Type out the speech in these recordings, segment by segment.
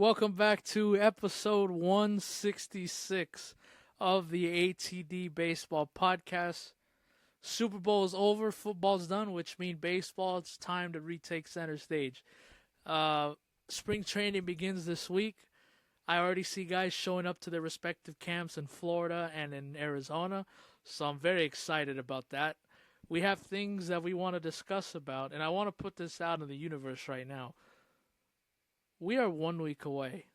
Welcome back to episode 166 of the ATD Baseball Podcast. Super Bowl is over, football's done, which means baseball, it's time to retake center stage. Spring training begins this week. I already see guys showing up to their respective camps in Florida and in Arizona, so I'm very excited about that. We have things that we want to discuss about, and I want to put this out in the universe right now. We are 1 week away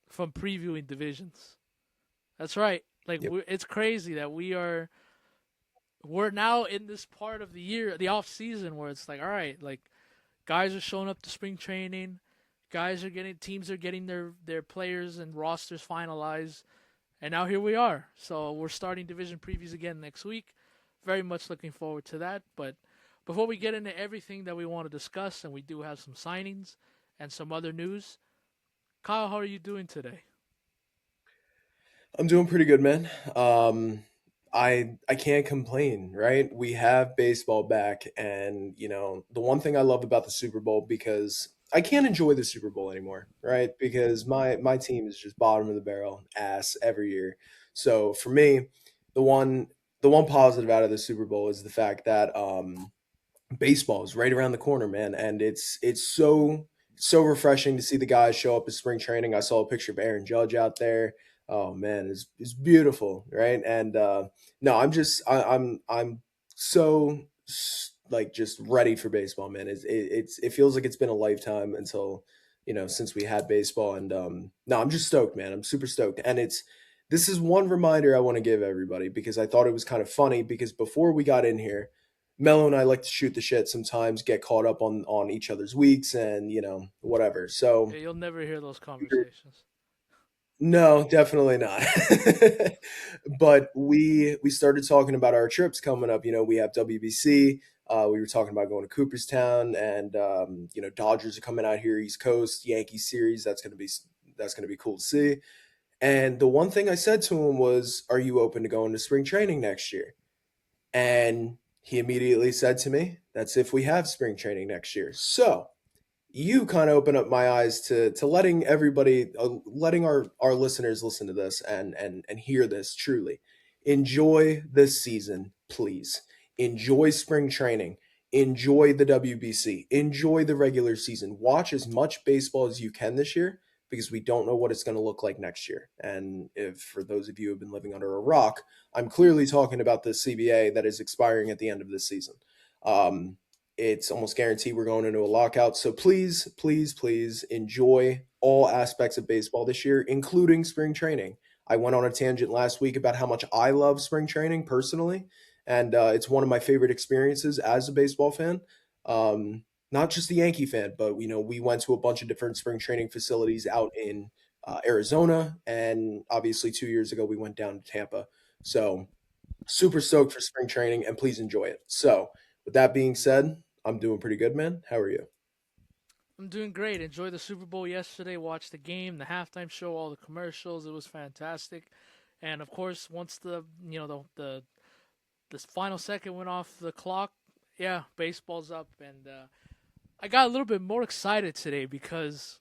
from previewing divisions. That's right. Yep. It's crazy that we're now in this part of the year, the off season, where it's like, all right, like guys are showing up to spring training, teams are getting their players and rosters finalized, and now here we are. So we're starting division previews again next week. Very much looking forward to that. But before we get into everything that we want to discuss, and we do have some signings and some other news, Kyle, how are you doing today? I'm doing pretty good, man. I can't complain, right? We have baseball back, and the one thing I love about the Super Bowl, because I can't enjoy the Super Bowl anymore, right? Because my team is just bottom of the barrel ass every year. So for me, the one the one positive out of the Super Bowl is the fact that baseball is right around the corner, man, and it's so refreshing to see the guys show up at spring training. I saw a picture of Aaron Judge out there. Oh man, it's beautiful, right? And no, I'm so like just ready for baseball, man. It feels like it's been a lifetime until since we had baseball, and no, I'm just stoked, man. I'm super stoked, and this is one reminder I want to give everybody because I thought it was kind of funny because before we got in here, Melo and I like to shoot the shit sometimes, get caught up on each other's weeks, and whatever. So Yeah, you'll never hear those conversations. no, definitely not. But we started talking about our trips coming up. We have WBC. We were talking about going to Cooperstown, and Dodgers are coming out here East Coast Yankee series. That's gonna be cool to see. And the one thing I said to him was, "Are you open to going to spring training next year?" And he immediately said to me, "That's if we have spring training next year." So you kind of open up my eyes to letting everybody, letting our listeners listen to this and hear this truly. Enjoy this season, please. Enjoy spring training. Enjoy the WBC. Enjoy the regular season. Watch as much baseball as you can this year because we don't know what it's going to look like next year. And if for those of you who have been living under a rock, I'm clearly talking about the CBA that is expiring at the end of this season. Um, it's almost guaranteed we're going into a lockout. So please, please, please enjoy all aspects of baseball this year, including spring training. I went on a tangent last week about how much I love spring training personally, and it's one of my favorite experiences as a baseball fan. Not just the Yankee fan, but we went to a bunch of different spring training facilities out in Arizona, and obviously 2 years ago we went down to Tampa. So super stoked for spring training, and please enjoy it. So with that being said, I'm doing pretty good, man. How are you? I'm doing great. Enjoyed the Super Bowl yesterday. Watched the game, the halftime show, all the commercials. It was fantastic. And of course, once the final second went off the clock, yeah, baseball's up. And I got a little bit more excited today because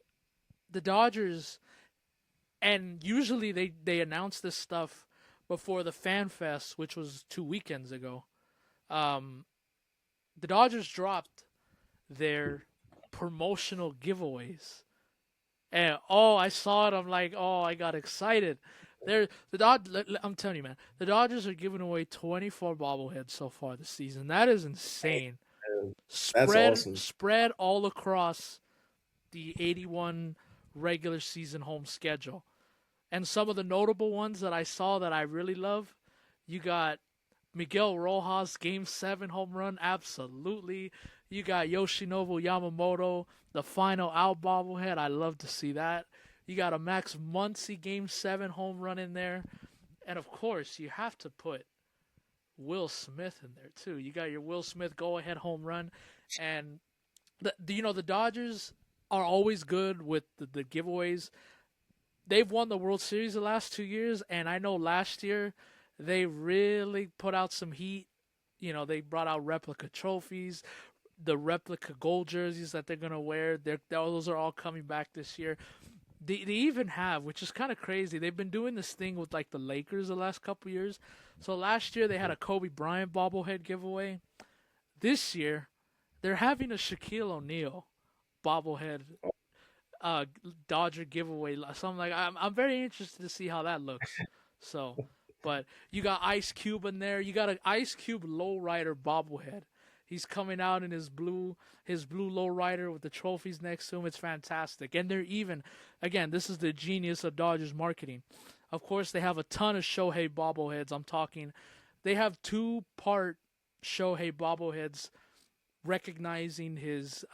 the Dodgers, and usually they announce this stuff before the Fan Fest, which was 2 weekends ago. Um, the Dodgers dropped their promotional giveaways. And I saw it. I'm like, I got excited. I'm telling you, man, the Dodgers are giving away 24 bobbleheads so far this season. That is insane. Man, that's Spread awesome. spread all across the 81 regular season home schedule. And some of the notable ones that I saw that I really love, you got Miguel Rojas game 7 home run, absolutely. You got Yoshinobu Yamamoto, the final out bobblehead. I love to see that. You got a Max Muncy game 7 home run in there. And of course, you have to put Will Smith in there too. You got your Will Smith go ahead home run. And the Dodgers are always good with the giveaways. They've won the World Series the last 2 years, and I know last year they really put out some heat. They brought out replica trophies. the replica gold jerseys that they're gonna wear. Those are all coming back this year. They even have, which is kind of crazy. They've been doing this thing with like the Lakers the last couple years. So last year they had a Kobe Bryant bobblehead giveaway. This year they're having a Shaquille O'Neal bobblehead uh Dodger giveaway. So I'm very interested to see how that looks. So, but you got Ice Cube in there. You got an Ice Cube lowrider bobblehead. He's coming out in his blue lowrider with the trophies next to him. It's fantastic. And they're even, again, this is the genius of Dodgers marketing. Of course, they have a ton of Shohei bobbleheads. I'm talking, they have two-part Shohei bobbleheads recognizing his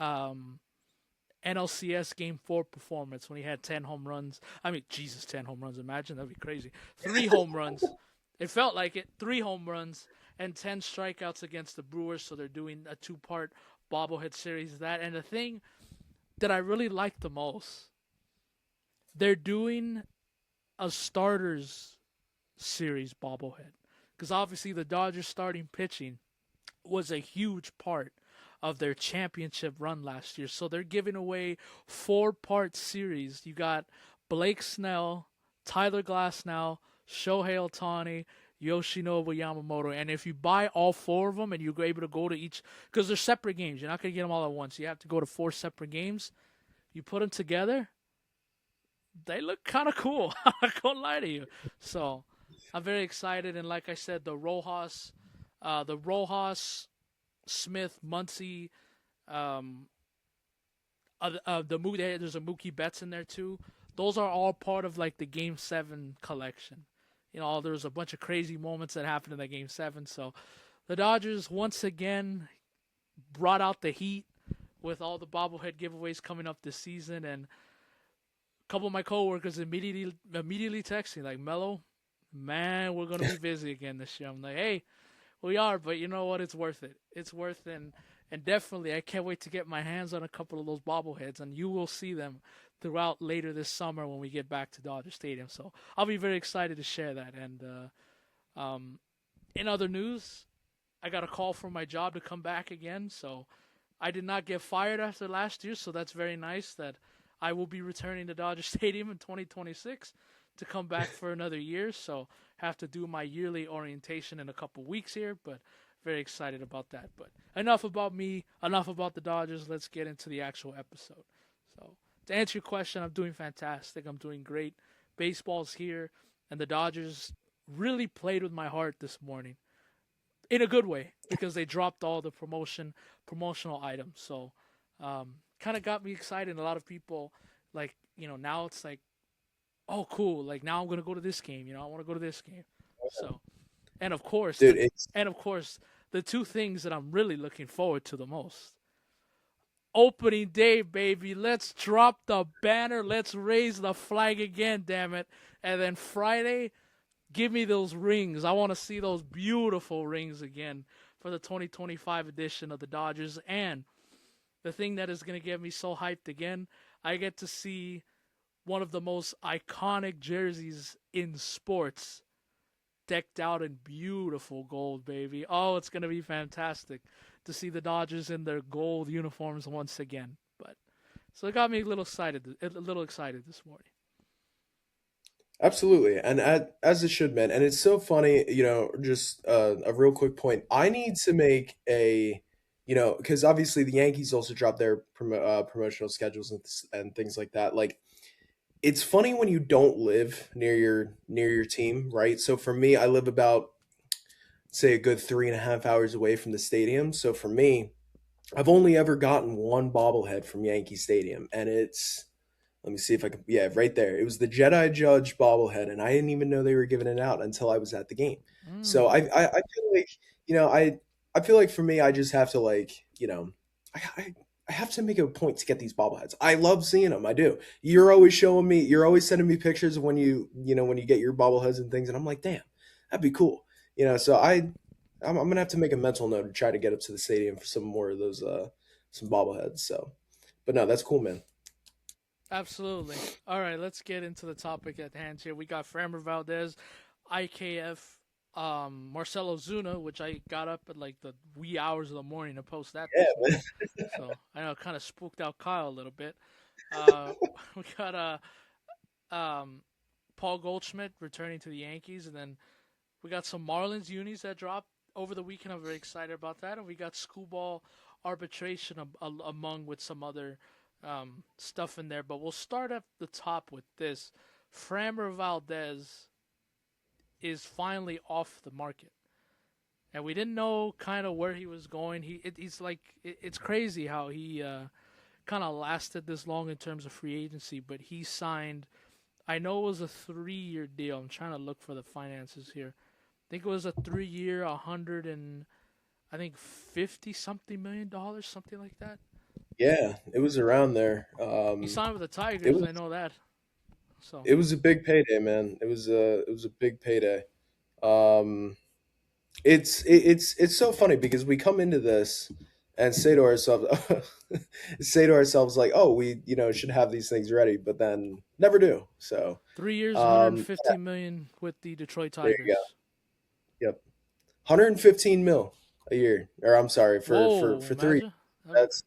NLCS Game 4 performance when he had 10 home runs. I mean, Jesus, 10 home runs. Imagine, that'd be crazy. 3 home runs. It felt like it. 3 home runs and 10 strikeouts against the Brewers. So they're doing a two-part bobblehead series of that. And the thing that I really like the most, they're doing a starters series bobblehead. Because obviously the Dodgers starting pitching was a huge part of their championship run last year. So they're giving away 4-part series. You got Blake Snell, Tyler Glasnow, Shohei Ohtani, Yoshinobu Yamamoto. And if you buy all 4 of them and you're able to go to each, because they're separate games, you're not going to get them all at once. You have to go to 4 separate games. You put them together, they look kind of cool. I'm not going to lie to you. So I'm very excited. And like I said, the Rojas, Smith, Muncy, there's a Mookie Betts in there too. Those are all part of like the Game 7 collection. You know, there's a bunch of crazy moments that happened in that Game 7. So the Dodgers once again brought out the heat with all the bobblehead giveaways coming up this season. And a couple of my coworkers immediately texting like, Melo, man, we're going to be busy again this year. I'm like, hey, we are, but you know what? It's worth it. It's worth it. And definitely, I can't wait to get my hands on a couple of those bobbleheads, and you will see them throughout later this summer when we get back to Dodger Stadium. So I'll be very excited to share that. And in other news, I got a call from my job to come back again. So I did not get fired after last year, so that's very nice that I will be returning to Dodger Stadium in 2026 to come back for another year. So have to do my yearly orientation in a couple weeks here, but very excited about that. But enough about me, enough about the Dodgers. Let's get into the actual episode. So to answer your question, I'm doing fantastic. I'm doing great. Baseball's here, and the Dodgers really played with my heart this morning in a good way because they dropped all the promotional items. So kind of got me excited. And a lot of people, like, you know, now it's like, oh, cool. Like, now I'm going to go to this game. You know, I want to go to this game. So, and of course, Dude, the two things that I'm really looking forward to the most. Opening day, baby. Let's drop the banner. Let's raise the flag again, damn it. And then Friday, give me those rings. I want to see those beautiful rings again for the 2025 edition of the Dodgers. And the thing that is going to get me so hyped again, I get to see one of the most iconic jerseys in sports decked out in beautiful gold, baby. Oh, it's going to be fantastic to see the Dodgers in their gold uniforms once again. But so it got me a little excited this morning. absolutely, and as it should, man. And it's so funny, you know. Just a real quick point. I need to make a, you know, because obviously the Yankees also drop their promotional schedules and things like that. Like, it's funny when you don't live near your team, right? So for me, I live about, say, a good 3.5 hours away from the stadium. So for me, I've only ever gotten one bobblehead from Yankee Stadium, and it's, let me see if I can, yeah, right there. It was the Jedi Judge bobblehead, and I didn't even know they were giving it out until I was at the game. So Mm, I feel like, you know, I feel like for me, I just have to, like, you know, I have to make a point to get these bobbleheads. I love seeing them. I do. You're always sending me pictures of you know, when you get your bobbleheads and things, and I'm like, damn, that'd be cool. You know, so I'm gonna have to make a mental note to try to get up to the stadium for some more of those some bobbleheads. So, but no, that's cool, man. absolutely. All right, let's get into the topic at hand here. We got Framber Valdez, IKF Marcell Ozuna, which I got up at like the wee hours of the morning to post that Yeah, this man. morning. So I know it kind of spooked out Kyle a little bit. We got um, Paul Goldschmidt returning to the Yankees, and then we got some Marlins unis that dropped over the weekend. I'm very excited about that, and we got Skubal arbitration among with some other stuff in there. But we'll start at the top with this: Framber Valdez is finally off the market, and we didn't know kind of where he was going. He's like it's crazy how he kind of lasted this long in terms of free agency, but he signed. I know it was a 3 year deal. I'm trying to look for the finances here. I think it was a 3 year, 100 and I think 50 something million, something like that. Yeah, it was around there. He signed with the It Tigers. was I know that. So it was a big payday, man. It was a big payday. Um, it's so funny because we come into this and say to ourselves say to ourselves like, oh, we should have these things ready, but then never do. So 3 years, um, 115 million with the Detroit there you go. Tigers. Yep, 115 mil a year, or I'm sorry, for for Whoa, for three. imagine. That's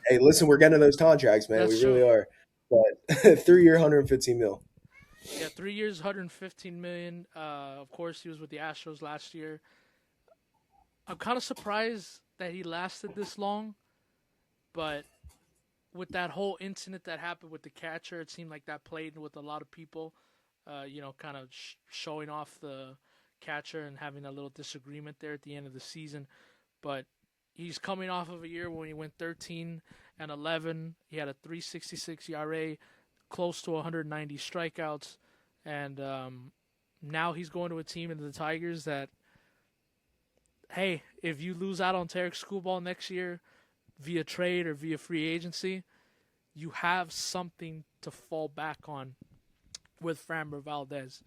Hey, listen, we're getting to those contracts, man. We That's really true. are. But 3 year, 115 mil. Yeah, 3 years, 115 million. Of course, he was with the Astros last year. I'm kind of surprised that he lasted this long, but with that whole incident that happened with the catcher, it seemed like that played with a lot of people. Kind of showing off the catcher and having a little disagreement there at the end of the season. But he's coming off of a year when he went 13-11. He had a 3.66 ERA, close to 190 strikeouts, and now he's going to a team in the Tigers that, hey, if you lose out on Tarik Skubal next year via trade or via free agency, you have something to fall back on with Framber Valdez.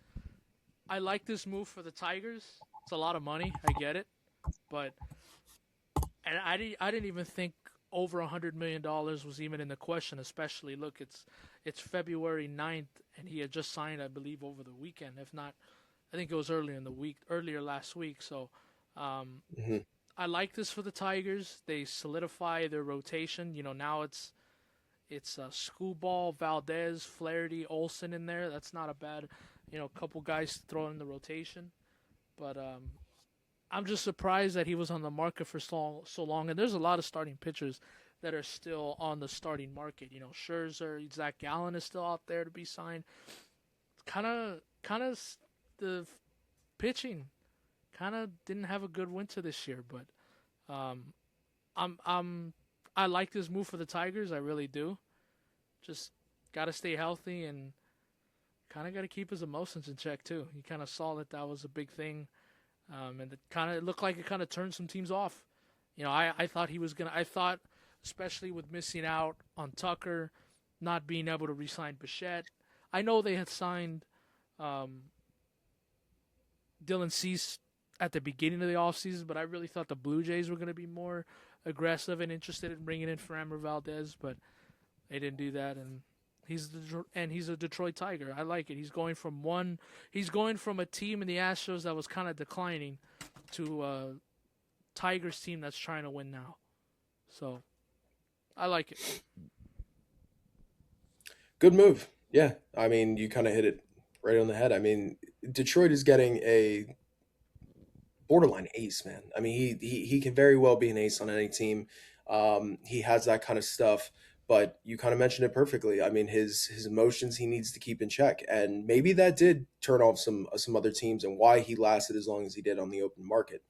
I like this move for the Tigers. It's a lot of money. I get it. But and I didn't even think over $100 million was even in the question, especially look, it's February 9th and he had just signed, I believe, over the weekend. If not, I think it was earlier last week. So um, Hmm. I like this for the Tigers. They solidify their rotation. Now it's Skubal, Valdez, Flaherty, Olson in there. That's not a bad, couple guys to throw in the rotation. But I'm just surprised that he was on the market for so long. And there's a lot of starting pitchers that are still on the starting market. Scherzer, Zack Gallen is still out there to be signed. Kind of the pitching kind of didn't have a good winter this year, but um, I'm I like this move for the Tigers. I really do. Just got to stay healthy and kind of got to keep his emotions in check too. You kind of saw that was a big thing, and it looked like it kind of turned some teams off. I thought he was gonna. I thought, especially with missing out on Tucker, not being able to re-sign Bichette. I know they had signed um, Dylan Cease at the beginning of the offseason, but I really thought the Blue Jays were going to be more aggressive and interested in bringing in Framber Valdez, but they didn't do that, and he's a Detroit Tiger. I like it. He's going from a team in the Astros that was kind of declining to a Tigers team that's trying to win now. So I like it. Good move. Yeah. I mean, you kind of hit it right on the head. I mean, Detroit is getting a borderline ace, man. I mean, he can very well be an ace on any team. He has that kind of stuff, but you kind of mentioned it perfectly. I mean, his emotions he needs to keep in check, and maybe that did turn off some other teams and why he lasted as long as he did on the open market.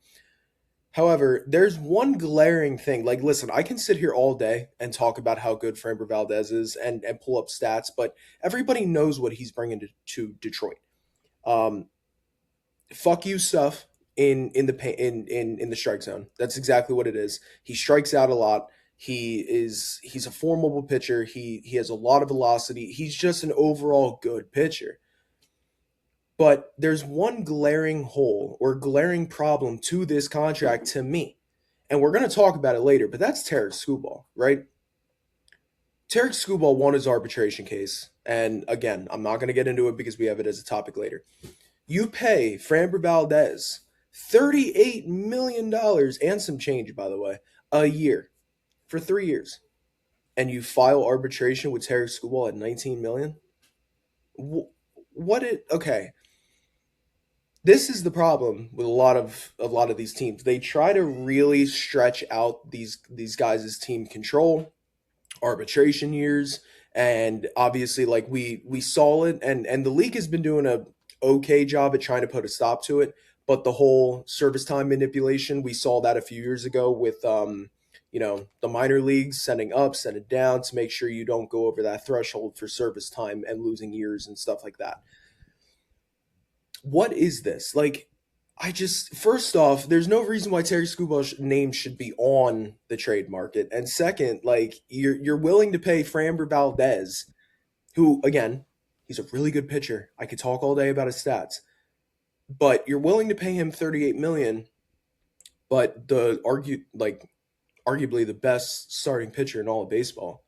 However, there's one glaring thing. Like, listen, I can sit here all day and talk about how good Framber Valdez is and pull up stats, but everybody knows what he's bringing to Detroit. Um, Fuck you stuff in the in the strike zone. That's exactly what it is. He strikes out a lot. He's a formidable pitcher. He has a lot of velocity. He's just an overall good pitcher. But there's one glaring hole or glaring problem to this contract to me. And we're going to talk about it later, but that's Tarik Skubal, right? Tarik Skubal won his arbitration case. And again, I'm not going to get into it because we have it as a topic later. You pay Framber Valdez $38 million and some change, by the way, a year for 3 years. And you file arbitration with Tarik Skubal at 19 million. What it okay? This is the problem with a lot of these teams. They try to really stretch out these guys' team control, arbitration years, and obviously like we saw it, and the league has been doing a okay job at trying to put a stop to it. But the whole service time manipulation, we saw that a few years ago with the minor leagues sending up, sending down to make sure you don't go over that threshold for service time and losing years and stuff like that. What is this? Like, I just first off, there's no reason why Terry Scubal's name should be on the trade market, and second, like you're willing to pay Framber Valdez, who again, he's a really good pitcher. I could talk all day about his stats, but you're willing to pay him 38 million, but arguably the best starting pitcher in all of baseball,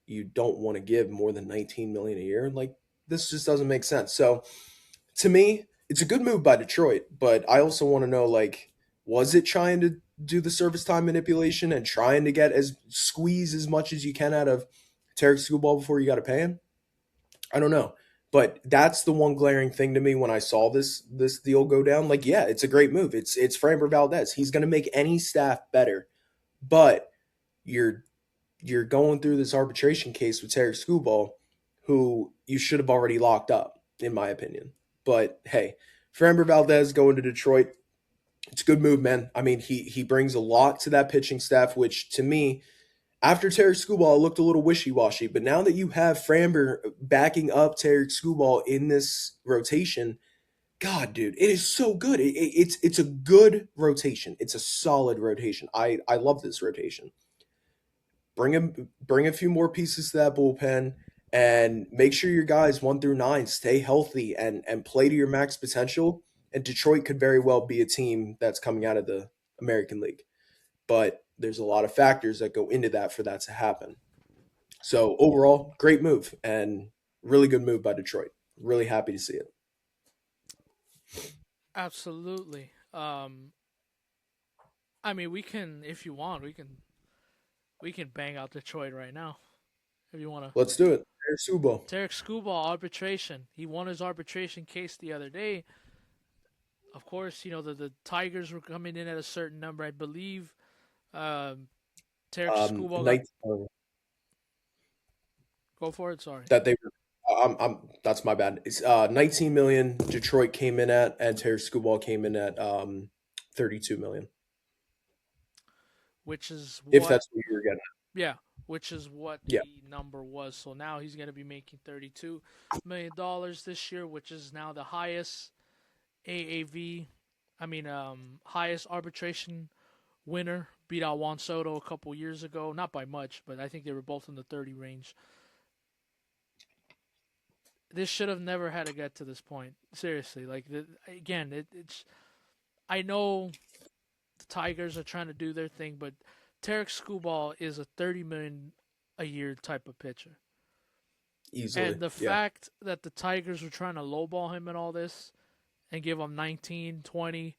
you don't want to give more than 19 million a year. Like this just doesn't make sense. So to me, it's a good move by Detroit, but I also want to know like, was it trying to do the service time manipulation and trying to get as squeeze as much as you can out of Tarik Skubal before you got to pay him? I don't know, but that's the one glaring thing to me when I saw this deal go down. Like, yeah, it's a great move. It's Framber Valdez. He's going to make any staff better, but you're you're going through this arbitration case with Tarik Skubal, who you should have already locked up, in my opinion. But hey, Framber Valdez going to Detroit, it's a good move, man. I mean, he brings a lot to that pitching staff, which to me, after Tarik Skubal, it looked a little wishy washy. But now that you have Framber backing up Tarik Skubal in this rotation, God, dude, it is so good. It's a good rotation. It's a solid rotation. I love this rotation. Bring a few more pieces to that bullpen, and make sure your guys 1 through 9 stay healthy and play to your max potential. And Detroit could very well be a team that's coming out of the American League, but there's a lot of factors that go into that for that to happen. So overall, great move and really good move by Detroit. Really happy to see it. Absolutely. I mean, we can, if you want, we can bang out Detroit right now. If you want to. Let's do it. There's Super Bowl. Tarik Skubal arbitration. He won his arbitration case the other day. Of course, the Tigers were coming in at a certain number. I believe Tarik Skubal got. 19, Go for it. Sorry. that they were. That's my bad. It's 19 million. Detroit came in at, and Terry Skubal came in at 32 million. Which is If what. that's what you were getting. Yeah. Which is what Yeah. the number was. So now he's going to be making $32 million this year, which is now the highest AAV. I mean, highest arbitration winner. Beat out Juan Soto a couple years ago, not by much, but I think they were both in the 30 range. This should have never had to get to this point. Seriously, like again, it's. I know the Tigers are trying to do their thing, but Tarik Skubal is a 30 million a year type of pitcher, Easily. and the Yeah. fact that the Tigers were trying to lowball him and all this, and give him 19, 20,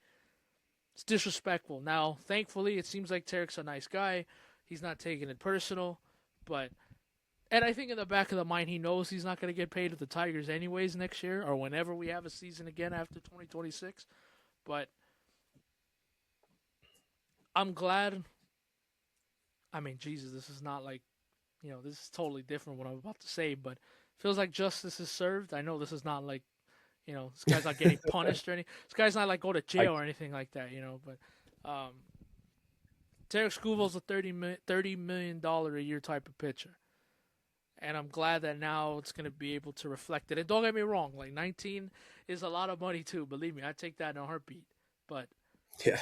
it's disrespectful. Now, thankfully, it seems like Tarik's a nice guy. He's not taking it personal, but. And I think in the back of the mind, he knows he's not going to get paid with the Tigers anyways next year or whenever we have a season again after 2026. But I'm glad. I mean, Jesus, this is not like, this is totally different what I'm about to say, but it feels like justice is served. I know this is not like, this guy's not getting punished or anything. This guy's not like go to jail or anything like that, But Tarik Skubal's a $30 million a year type of pitcher. And I'm glad that now it's going to be able to reflect it. And don't get me wrong, like 19 is a lot of money too. Believe me, I take that in a heartbeat. But Yeah.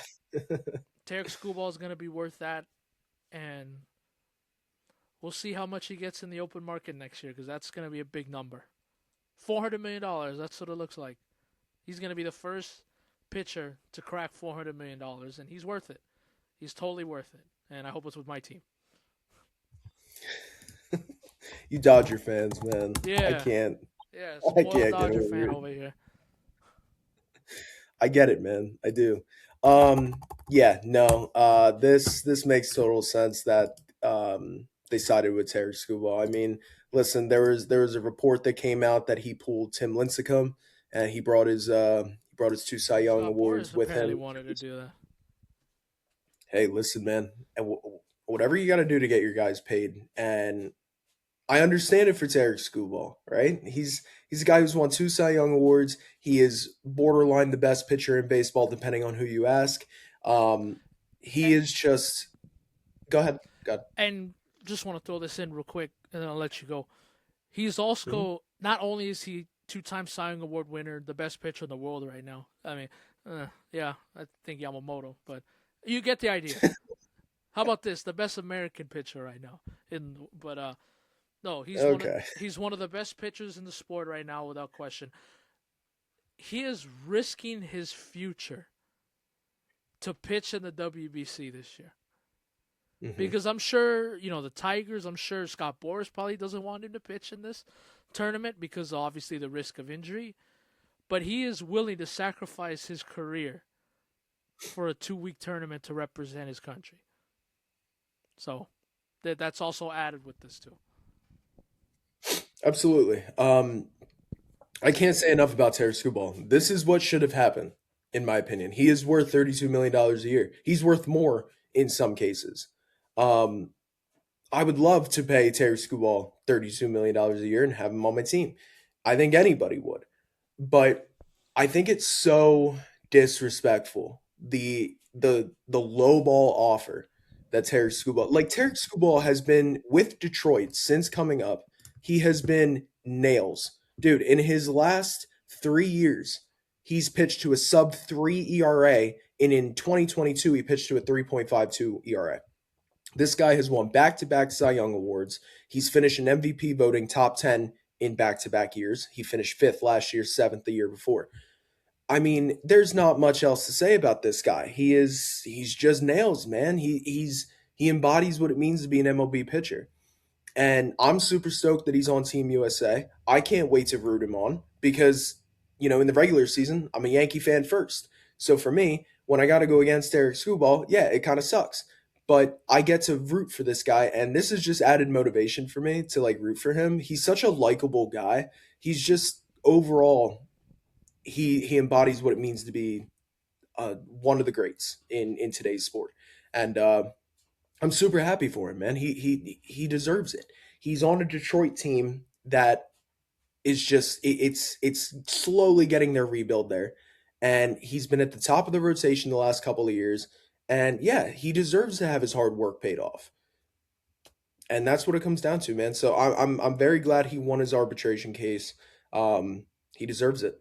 Tarik Skubal is going to be worth that, and we'll see how much he gets in the open market next year because that's going to be a big number. $400 million. That's what it looks like. He's going to be the first pitcher to crack $400 million, and he's worth it. He's totally worth it, and I hope it's with my team. You Dodger fans, man. I Yeah. can't. Yeah, I spoiled can't get Dodger over fan it. over here. I get it, man. I do. Um, yeah, no. This makes total sense that they sided with Terry Skubal. I mean, listen, there was a report that came out that he pulled Tim Lincecum, and he brought his two Cy Young Scott awards Boras with apparently him. wanted to do that. Hey, listen, man, and whatever you got to do to get your guys paid, and I understand it for Tarik Skubal, right? He's a guy who's won two Cy Young awards. He is borderline the best pitcher in baseball, depending on who you ask. Um, he And is just. Go ahead. Go ahead. and just want to throw this in real quick, and then I'll let you go. He's Mhm. also not only is he two-time Cy Young Award winner, the best pitcher in the world right now. I mean, yeah, I think Yamamoto, but you get the idea. How about this? The best American pitcher right now. No, Okay. he's one of the best pitchers in the sport right now, without question. He is risking his future to pitch in the WBC this year. Hmm. Because I'm sure, the Tigers, I'm sure Scott Boras probably doesn't want him to pitch in this tournament because obviously the risk of injury. But he is willing to sacrifice his career for a 2-week tournament to represent his country. So that's also added with this too. Absolutely. I can't say enough about Terry Skubal. This is what should have happened, in my opinion. He is worth $32 million a year. He's worth more in some cases. Um, I would love to pay Terry Skubal $32 million a year and have him on my team. I think anybody would. But I think it's so disrespectful. The low ball offer that Terry Skubal has been with Detroit since coming up. He has been nails. Dude, in his last 3 years, he's pitched to a sub 3 ERA, and in 2022, he pitched to a 3.52 ERA. This guy has won back to back Cy Young Awards. He's finished in MVP voting top 10 in back to back years. He finished fifth last year, seventh the year before. I mean, there's not much else to say about this guy. He's just nails, man. He embodies what it means to be an MLB pitcher. And I'm super stoked that he's on Team USA. I can't wait to root him on because, in the regular season, I'm a Yankee fan first. So for me, when I got to go against Tarik Skubal, yeah, it kind of sucks. But I get to root for this guy, and this is just added motivation for me to like root for him. He's such a likable guy. He's just overall, he embodies what it means to be one of the greats in today's sport. And I'm super happy for him, man. He deserves it. He's on a Detroit team that is just it's slowly getting their rebuild there, and he's been at the top of the rotation the last couple of years. And yeah, he deserves to have his hard work paid off, and that's what it comes down to, man. So I'm very glad he won his arbitration case. He deserves it.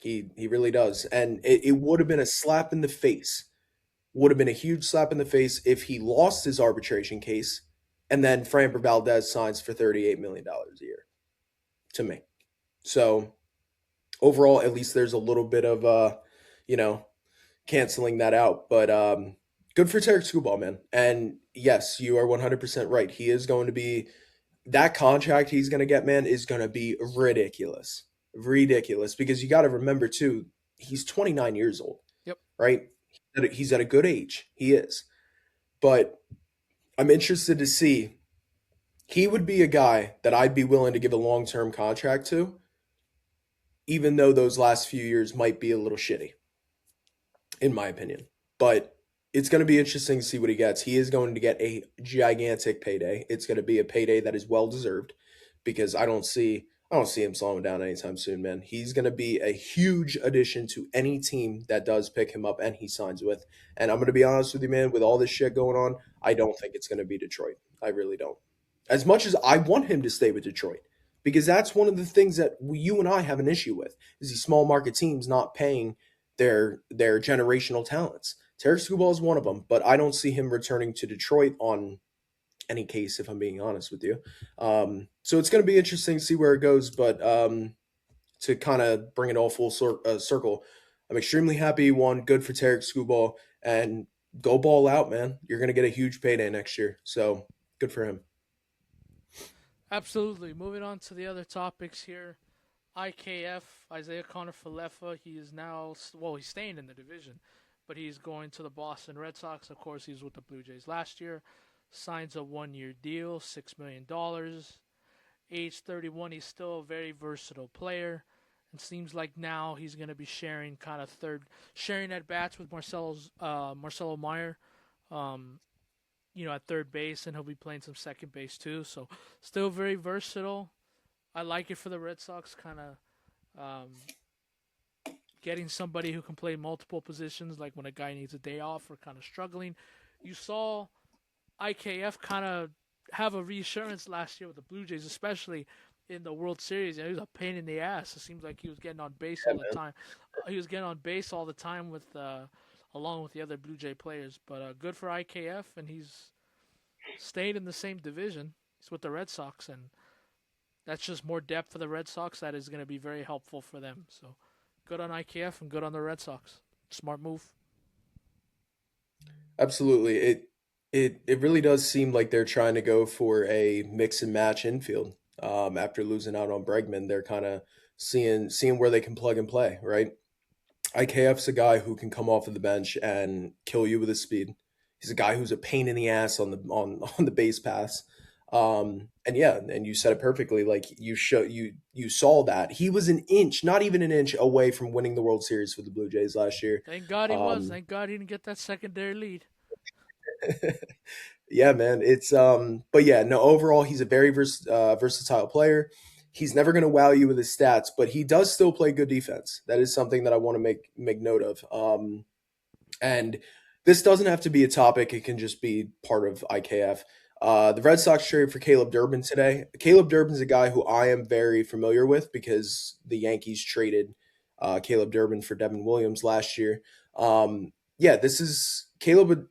He really does, and it would have been a slap in the face, would have been a huge slap in the face if he lost his arbitration case and then Framber Valdez signs for $38 million a year to me. So overall, at least there's a little bit of you know, canceling that out. But good for Tarik Skubal, man. And yes, you are 100% right. He is going to be that contract he's going to get, man, is going to be ridiculous. Ridiculous because you got to remember too, he's 29 years old, Yep. right? He's at a good age. He is. But I'm interested to see. He would be a guy that I'd be willing to give a long term contract to, even though those last few years might be a little shitty, in my opinion. But it's going to be interesting to see what he gets. He is going to get a gigantic payday. It's going to be a payday that is well deserved because I don't see him slowing down anytime soon, man. He's going to be a huge addition to any team that does pick him up and he signs with. And I'm going to be honest with you, man, with all this shit going on, I don't think it's going to be Detroit. I really don't. As much as I want him to stay with Detroit, because that's one of the things that you and I have an issue with is these small market teams not paying their generational talents. Tarik Skubal is one of them, but I don't see him returning to Detroit on any case, if I'm being honest with you. So it's going to be interesting to see where it goes. But to kind of bring it all full circle, I'm extremely happy he won. Good for Tarik Skubal. And go ball out, man. You're going to get a huge payday next year. So good for him. Absolutely. Moving on to the other topics here. IKF Isaiah Connor Falefa. He is now he's staying in the division, but he's going to the Boston Red Sox. Of course, he was with the Blue Jays last year. Signs a 1 year deal, $6 million. Age 31, he's still a very versatile player. It seems like now he's going to be sharing at bats with Marcelo Meyer, um, at third base, and he'll be playing some second base too. So still very versatile. I like it for the Red Sox, kind of um, getting somebody who can play multiple positions, like when a guy needs a day off or kind of struggling. You saw IKF kind of have a reassurance last year with the Blue Jays, especially in the World Series. He was a pain in the ass. It seems like he was getting on base Yeah, all the man. time. He was getting on base all the time with along with the other Blue Jay players. But good for IKF, and he's stayed in the same division. He's with the Red Sox, and that's just more depth for the Red Sox. That is going to be very helpful for them. So good on IKF and good on the Red Sox. Smart move. Absolutely. It really does seem like they're trying to go for a mix and match infield. After losing out on Bregman, they're kind of seeing where they can plug and play, right? IKF's a guy who can come off of the bench and kill you with his speed. He's a guy who's a pain in the ass on the base pass. And yeah, and you said it perfectly. Like you saw that he was an inch, not even an inch away from winning the World Series for the Blue Jays last year. Thank God he was. Um, Thank God he didn't get that secondary lead. yeah, man. But yeah, no. Overall, he's a very versatile player. He's never going to wow you with his stats, but he does still play good defense. That is something that I want to make note of. And this doesn't have to be a topic; it can just be part of IKF. The Red Sox traded for Caleb Durbin today. Caleb Durbin's a guy who I am very familiar with because the Yankees traded Caleb Durbin for Devin Williams last year. Yeah, this is Caleb.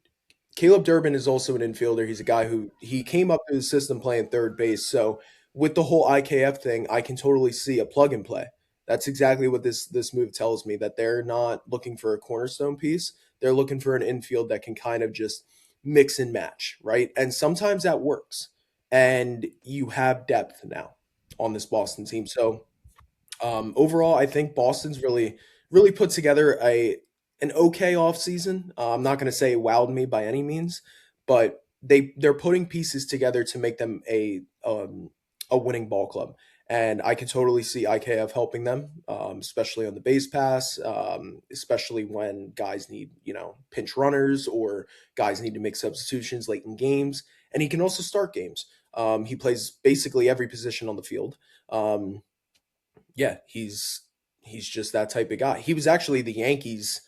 Caleb Durbin is also an infielder. He's a guy who he came up through the system playing third base. So with the whole IKF thing, I can totally see a plug and play. That's exactly what this move tells me, that they're not looking for a cornerstone piece. They're looking for an infield that can kind of just mix and match, right? And sometimes that works. And you have depth now on this Boston team. So overall, I think Boston's really put together a an okay offseason. I'm not going to say it wowed me by any means, but they're putting pieces together to make them a winning ball club. And I can totally see IKF helping them, especially on the base pass, especially when guys need pinch runners or guys need to make substitutions late in games. And he can also start games. He plays basically every position on the field. Um, yeah, he's just that type of guy. He was actually the Yankees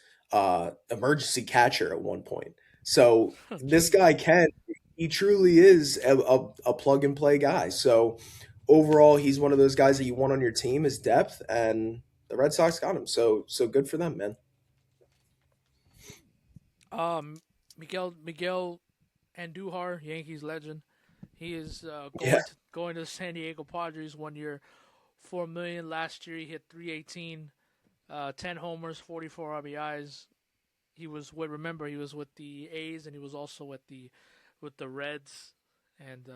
emergency catcher at one point. So this Jeez. guy can he truly is a plug and play guy. So overall, he's one of those guys that you want on your team is depth, and the Red Sox got him. So good for them, man. Um, Miguel Andujar, Yankees legend. He is Yeah, going to the San Diego Padres 1 year, 4 million. Last year he hit 318, 10 homers, 44 RBIs. He was with the A's, and he was also with the Reds, and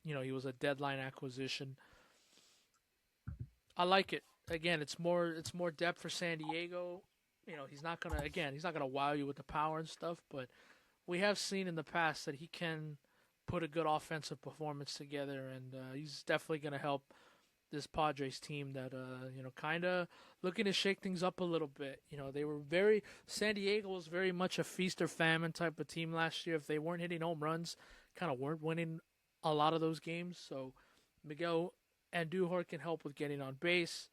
he was a deadline acquisition. I like it. Again, it's more depth for San Diego. He's not gonna wow you with the power and stuff, but we have seen in the past that he can put a good offensive performance together, and he's definitely gonna help this Padres team that kind of looking to shake things up a little bit. They were very San Diego was very much a feast or famine type of team last year. If they weren't hitting home runs, kind of weren't winning a lot of those games. So Miguel Andujar can help with getting on base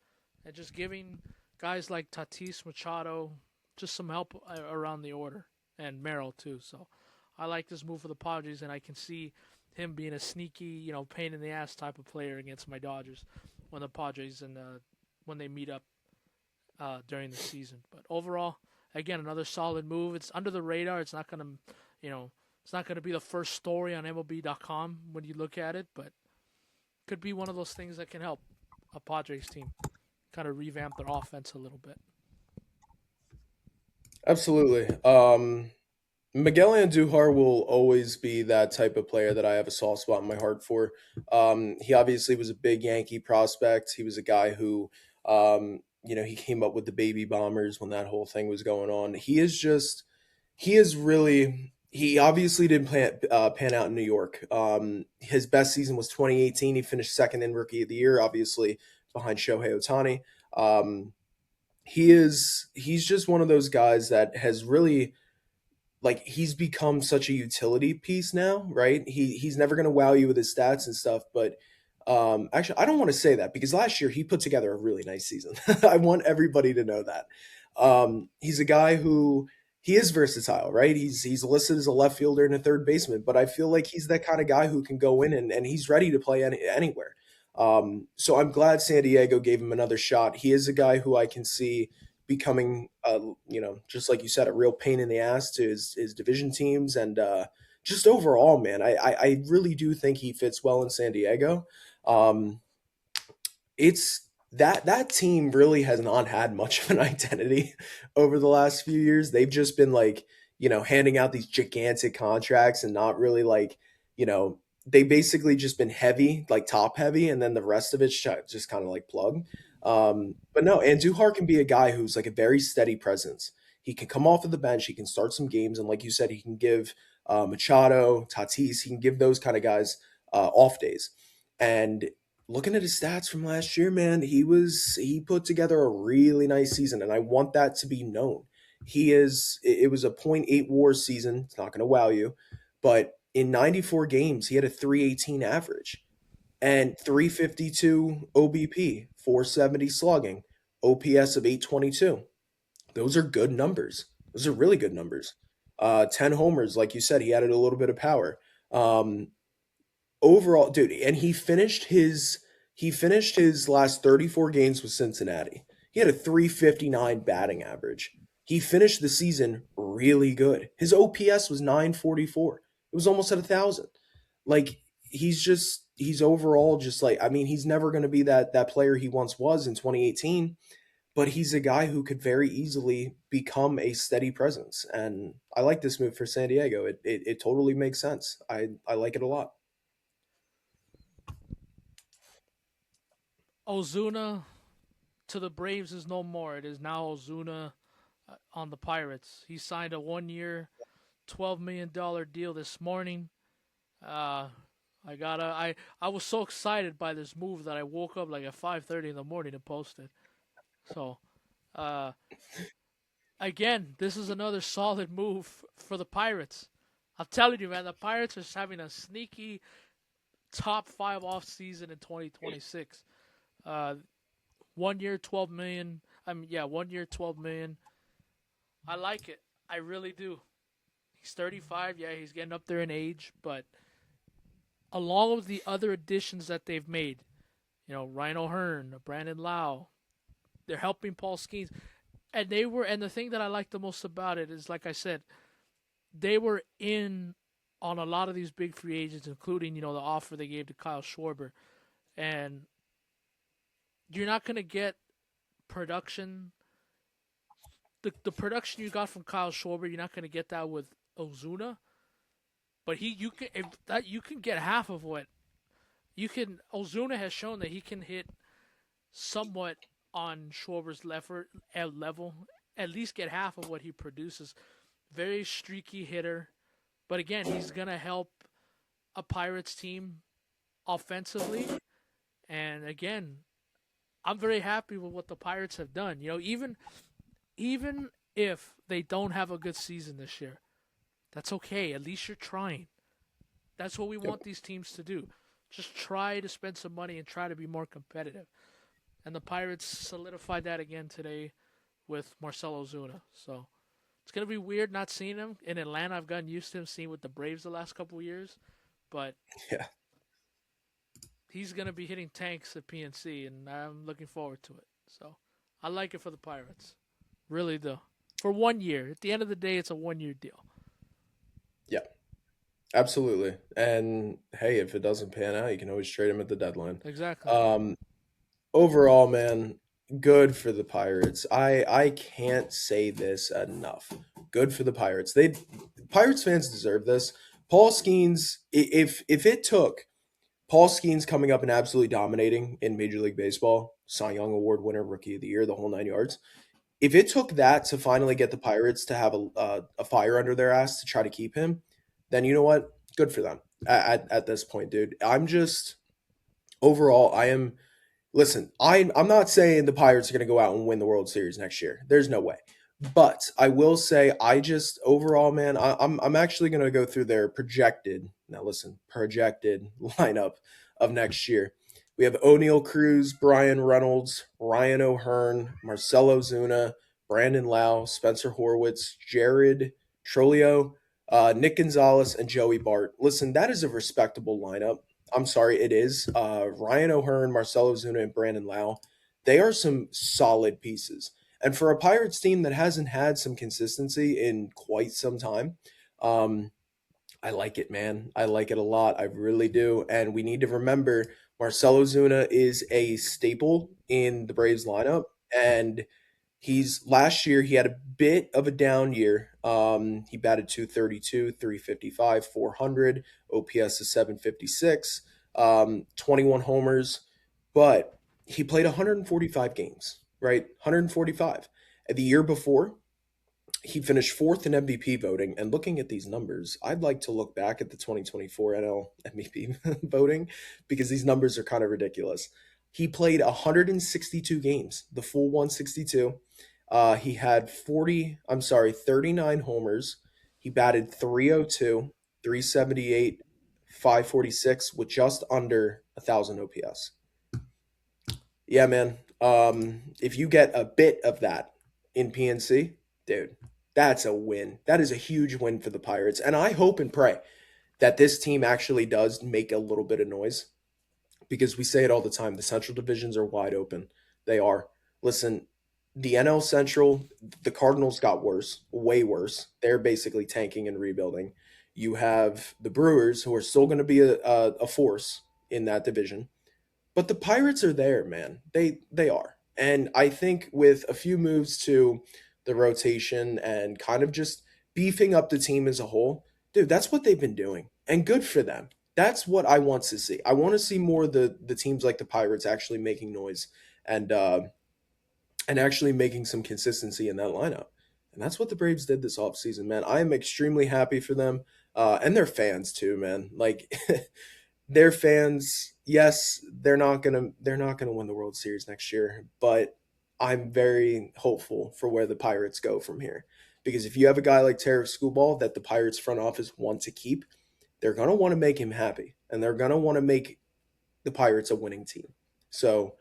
and just giving guys like Tatis Machado just some help around the order, and Merrill too. So I like this move for the Padres, and I can see him being a sneaky, pain in the ass type of player against my Dodgers when the Padres and when they meet up during the season. But overall, again, another solid move. It's under the radar. You know, it's not gonna be the first story on MLB.com when you look at it, but could be one of those things that can help a Padres team kind of revamp their offense a little bit. absolutely. Miguel Andujar will always be that type of player that I have a soft spot in my heart for. He obviously was a big Yankee prospect. He was a guy who He came up with the baby bombers when that whole thing was going on. He is really, he obviously didn't pan out in New York. His best season was 2018. He finished second in Rookie of the Year, obviously behind Shohei Ohtani. He's just one of those guys that has really, like, he's become such a utility piece now, right? He's never going to wow you with his stats and stuff, but actually I don't want to say that because last year he put together a really nice season. I want everybody to know that. He's a guy who, he is versatile, right? He's listed as a left fielder and a third baseman, but I feel like he's that kind of guy who can go in and he's ready to play anywhere. So I'm glad San Diego gave him another shot. He is a guy who I can see becoming, just like you said, a real pain in the ass to his division teams. And just overall, man, I really do think he fits well in San Diego. Um, it's that team really has not had much of an identity over the last few years. They've just been like, handing out these gigantic contracts and not really like, they basically just been heavy, like top heavy, and then the rest of it's just kind of like plug. But no, Andujar can be a guy who's like a very steady presence. He can come off of the bench, he can start some games, and like you said, he can give Machado, Tatis, he can give those kind of guys off days. And looking at his stats from last year, man, he put together a really nice season, and I want that to be known. It was a .8 WAR season. It's not going to wow you, but in 94 games, he had a 318 average and 352 OBP, 470 slugging, OPS of 822. Those are good numbers. Those are really good numbers. 10 homers, like you said, he added a little bit of power. Um, Overall, dude, and he finished his last 34 games with Cincinnati. He had a 359 batting average. He finished the season really good. His OPS was 944. It was almost at 1,000. Like, he's overall just like, I mean, he's never going to be that player he once was in 2018, but he's a guy who could very easily become a steady presence. And I like this move for San Diego. It totally makes sense. I like it a lot. Ozuna to the Braves is no more. It is now Ozuna on the Pirates. He signed a 1 year, $12 million deal this morning. Uh, I was so excited by this move that I woke up like at 5:30 in the morning and posted. So, uh, again, this is another solid move for the Pirates. I'm telling you, man, the Pirates are having a sneaky top five off season in 2026. Uh, 1 year, 12 million. I mean, yeah, 1 year, 12 million. I like it. I really do. He's 35. Yeah, he's getting up there in age, but along with the other additions that they've made, Rhino Hearn, Brandon Lau, they're helping Paul Skeens, and the thing that I like the most about it is, like I said, they were in on a lot of these big free agents, including the offer they gave to Kyle Schwarber, and you're not gonna get production. The production you got from Kyle Schwarber, you're not gonna get that with Ozuna. But you can get half of what you can. Ozuna has shown that he can hit somewhat on Schwarber's level, at least get half of what he produces. Very streaky hitter, but again, he's gonna help a Pirates team offensively. And again, I'm very happy with what the Pirates have done. Even if they don't have a good season this year, that's okay. At least you're trying. That's what we Yep. want these teams to do. Just try to spend some money and try to be more competitive. And the Pirates solidified that again today with Marcell Ozuna. So it's gonna be weird not seeing him in Atlanta. I've gotten used to him seeing with the Braves the last couple of years, but Yeah. he's gonna be hitting tanks at PNC, and I'm looking forward to it. So I like it for the Pirates, really do. For 1 year. At the end of the day, it's a 1 year deal. Yeah. Absolutely. And hey, if it doesn't pan out, you can always trade him at the deadline. Exactly. Um, Overall, man, good for the Pirates. I can't say this enough. Good for the Pirates. Pirates fans deserve this. Paul Skeens, if it took Paul Skeens coming up and absolutely dominating in Major League Baseball Cy Young Award winner, Rookie of the Year, the whole 9 yards. If it took that to finally get the Pirates to have a fire under their ass to try to keep him, then you know what? Good for them at this point, dude. I'm just overall, I am. Listen, I'm not saying the Pirates are going to go out and win the World Series next year. There's no way. But I will say, I just overall, man, I'm actually going to go through their projected. Now, listen, projected lineup of next year. We have O'Neal Cruz, Brian Reynolds, Ryan O'Hearn, Marcell Ozuna, Brandon Lau, Spencer Horwitz, Jared Trolio, Nick Gonzalez, and Joey Bart. Listen, that is a respectable lineup. I'm sorry, it is. Ryan O'Hearn, Marcell Ozuna, and Brandon Lau. They are some solid pieces. And for a Pirates team that hasn't had some consistency in quite some time, um, I like it, man. I like it a lot. I really do. And we need to remember Marcell Ozuna is a staple in the Braves lineup. And he's last year he had a bit of a down year. He batted 232, 355, 400, OPS is 756, 21 homers, but he played 145 games, right? 145. The year before, he finished fourth in MVP voting. And looking at these numbers, I'd like to look back at the 2024 NL MVP voting because these numbers are kind of ridiculous. He played 162 games, the full 162. He had 39 homers. He batted 302, 378, 546 with just under 1,000 OPS. Yeah, man. If you get a bit of that in PNC, dude, that's a win. That is a huge win for the Pirates. And I hope and pray that this team actually does make a little bit of noise because we say it all the time. The Central divisions are wide open. They are. Listen, the NL Central, the Cardinals got worse, way worse. They're basically tanking and rebuilding. You have the Brewers, who are still going to be a force in that division. But the Pirates are there, man. They are. And I think with a few moves to the rotation and kind of just beefing up the team as a whole, dude, that's what they've been doing. And good for them. That's what I want to see. I want to see more of the teams like the Pirates actually making noise and actually making some consistency in that lineup. And that's what the Braves did this offseason, man. I am extremely happy for them. And their fans too, man. Like their fans, yes, they're not gonna win the World Series next year, but I'm very hopeful for where the Pirates go from here. Because if you have a guy like Tarik Skubal that the Pirates front office want to keep, they're gonna want to make him happy, and they're gonna want to make the Pirates a winning team. So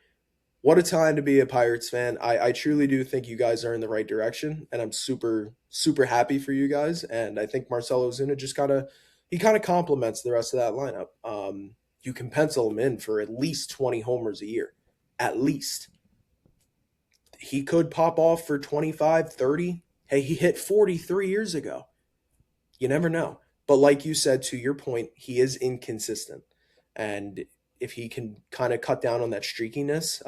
what a time to be a Pirates fan. I truly do think you guys are in the right direction, and I'm super, super happy for you guys. And I think Marcell Ozuna just kind of complements the rest of that lineup. You can pencil him in for at least 20 homers a year. At least. He could pop off for 25, 30. Hey, he hit 40 3 years ago. You never know. But like you said, to your point, he is inconsistent. And if he can kind of cut down on that streakiness,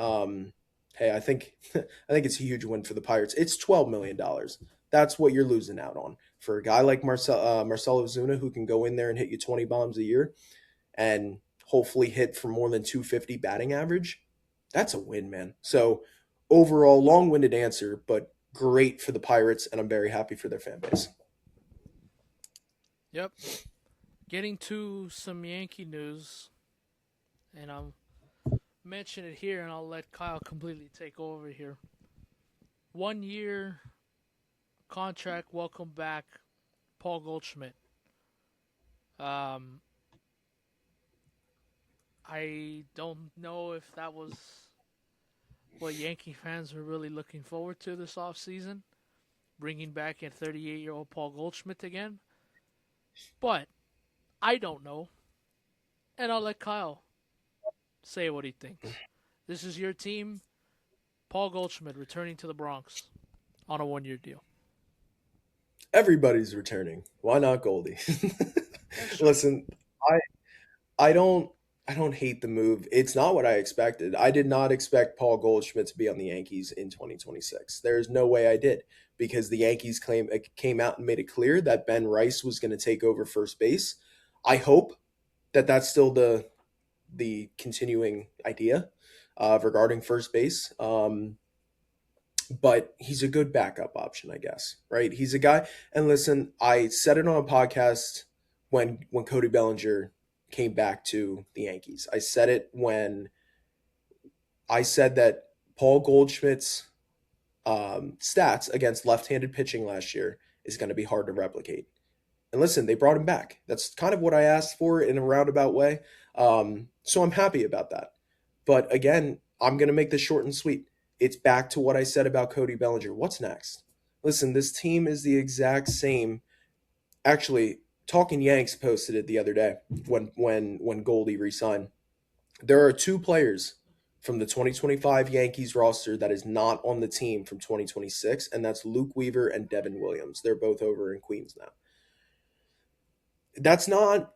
hey, I think I think it's a huge win for the Pirates. It's $12 million. That's what you're losing out on for a guy like Marcell Ozuna who can go in there and hit you 20 bombs a year and hopefully hit for more than 250 batting average. That's a win, man. So overall, long-winded answer, but great for the Pirates, and I'm very happy for their fan base. Yep. Getting to some Yankee news, and I'll mention it here, and I'll let Kyle completely take over here. 1 year contract, welcome back, Paul Goldschmidt. Um, I don't know if that was what Yankee fans were really looking forward to this offseason, bringing back a 38-year-old Paul Goldschmidt again. But I don't know, and I'll let Kyle say what he thinks. This is your team, Paul Goldschmidt returning to the Bronx on a 1 year deal. Everybody's returning. Why not Goldie? That's true. Listen, I I don't hate the move. It's not what I expected. I did not expect Paul Goldschmidt to be on the Yankees in 2026. There's no way I did because the Yankees came out and made it clear that Ben Rice was going to take over first base. I hope that that's still the continuing idea. regarding first base. But he's a good backup option, I guess. Right? He's a guy. And listen, I said it on a podcast when Cody Bellinger came back to the Yankees. I said it when I said that Paul Goldschmidt's stats against left-handed pitching last year is going to be hard to replicate. And listen, they brought him back. That's kind of what I asked for in a roundabout way. So I'm happy about that. But again, I'm going to make this short and sweet. It's back to what I said about Cody Bellinger. What's next? Listen, this team is the exact same. Actually, Talking Yanks posted it the other day when Goldie resigned. There are two players from the 2025 Yankees roster that is not on the team from 2026, and that's Luke Weaver and Devin Williams. They're both over in Queens now. That's not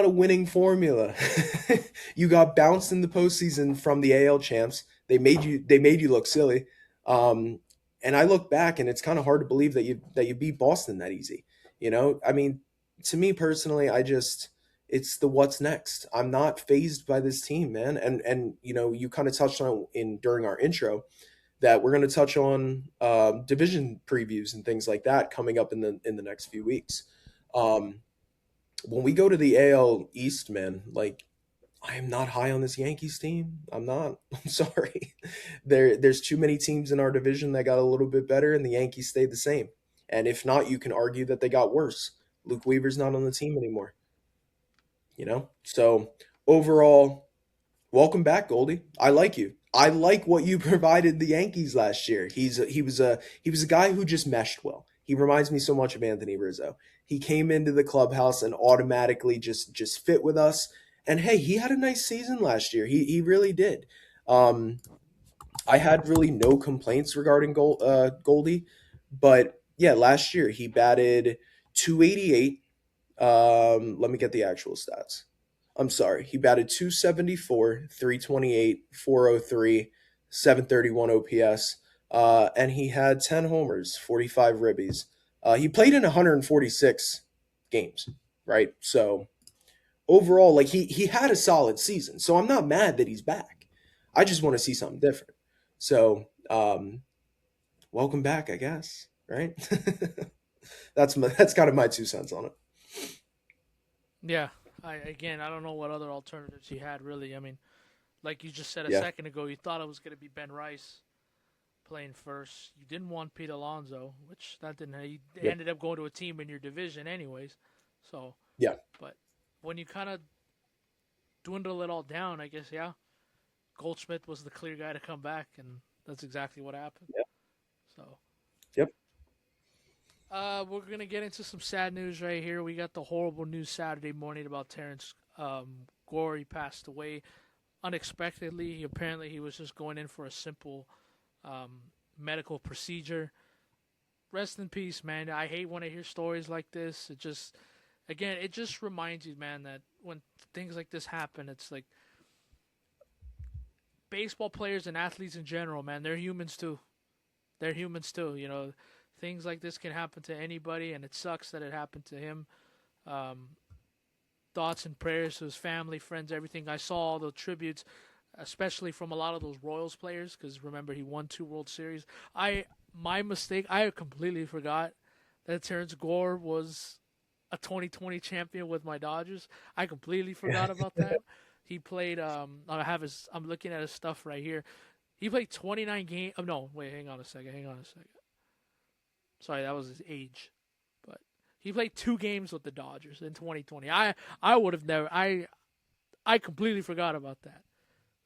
a winning formula. You got bounced in the postseason from the AL champs. They made you look silly. And I look back and it's kind of hard to believe that you beat Boston that easy. I mean, to me personally, it's the what's next. I'm not phased by this team, man. And you kind of touched on during our intro that we're going to touch on division previews and things like that coming up in the next few weeks. When we go to the AL East, man, like I am not high on this Yankees team. I'm not. I'm sorry. There's too many teams in our division that got a little bit better, and the Yankees stayed the same. And if not, you can argue that they got worse. Luke Weaver's not on the team anymore. So overall, welcome back, Goldie. I like you. I like what you provided the Yankees last year. He was a guy who just meshed well. He reminds me so much of Anthony Rizzo. He came into the clubhouse and automatically just fit with us. And hey, he had a nice season last year. He really did. I had really no complaints regarding Goldie, but yeah, last year he batted 288. Let me get the actual stats. I'm sorry. He batted 274, 328, 403, 731 OPS. And he had 10 homers, 45 ribbies. He played in 146 games, right? So overall, like he had a solid season. So I'm not mad that he's back. I just want to see something different. So welcome back, I guess, right? That's kind of my 2 cents on it. Yeah. I don't know what other alternatives he had really. I mean, like you just said a Yeah, second ago, you thought it was going to be Ben Rice playing first. You didn't want Pete Alonso, which that didn't. He yeah, ended up going to a team in your division, anyways. So, yeah, but when you kind of dwindle it all down, I guess Goldschmidt was the clear guy to come back, and that's exactly what happened. yeah, So, yep. we're gonna get into some sad news right here. We got the horrible news Saturday morning about Terrance Gore. He passed away unexpectedly. Apparently, he was just going in for a simple medical procedure. Rest in peace, man. I hate when I hear stories like this. It just reminds you, man, that when things like this happen, it's like baseball players and athletes in general, man, they're humans too. They're humans too. Things like this can happen to anybody, and it sucks that it happened to him. Um, Thoughts and prayers to his family, friends, everything. I saw all the tributes, especially from a lot of those Royals players, because remember he won 2 World Series. My mistake. I completely forgot that Terrance Gore was a 2020 champion with my Dodgers. I completely Yeah. forgot about that. He played. I'm looking at his stuff right here. He played 29 games. Oh, no, wait. Hang on a second. Sorry, that was his age. But he played 2 games with the Dodgers in 2020. I would have never. I completely forgot about that.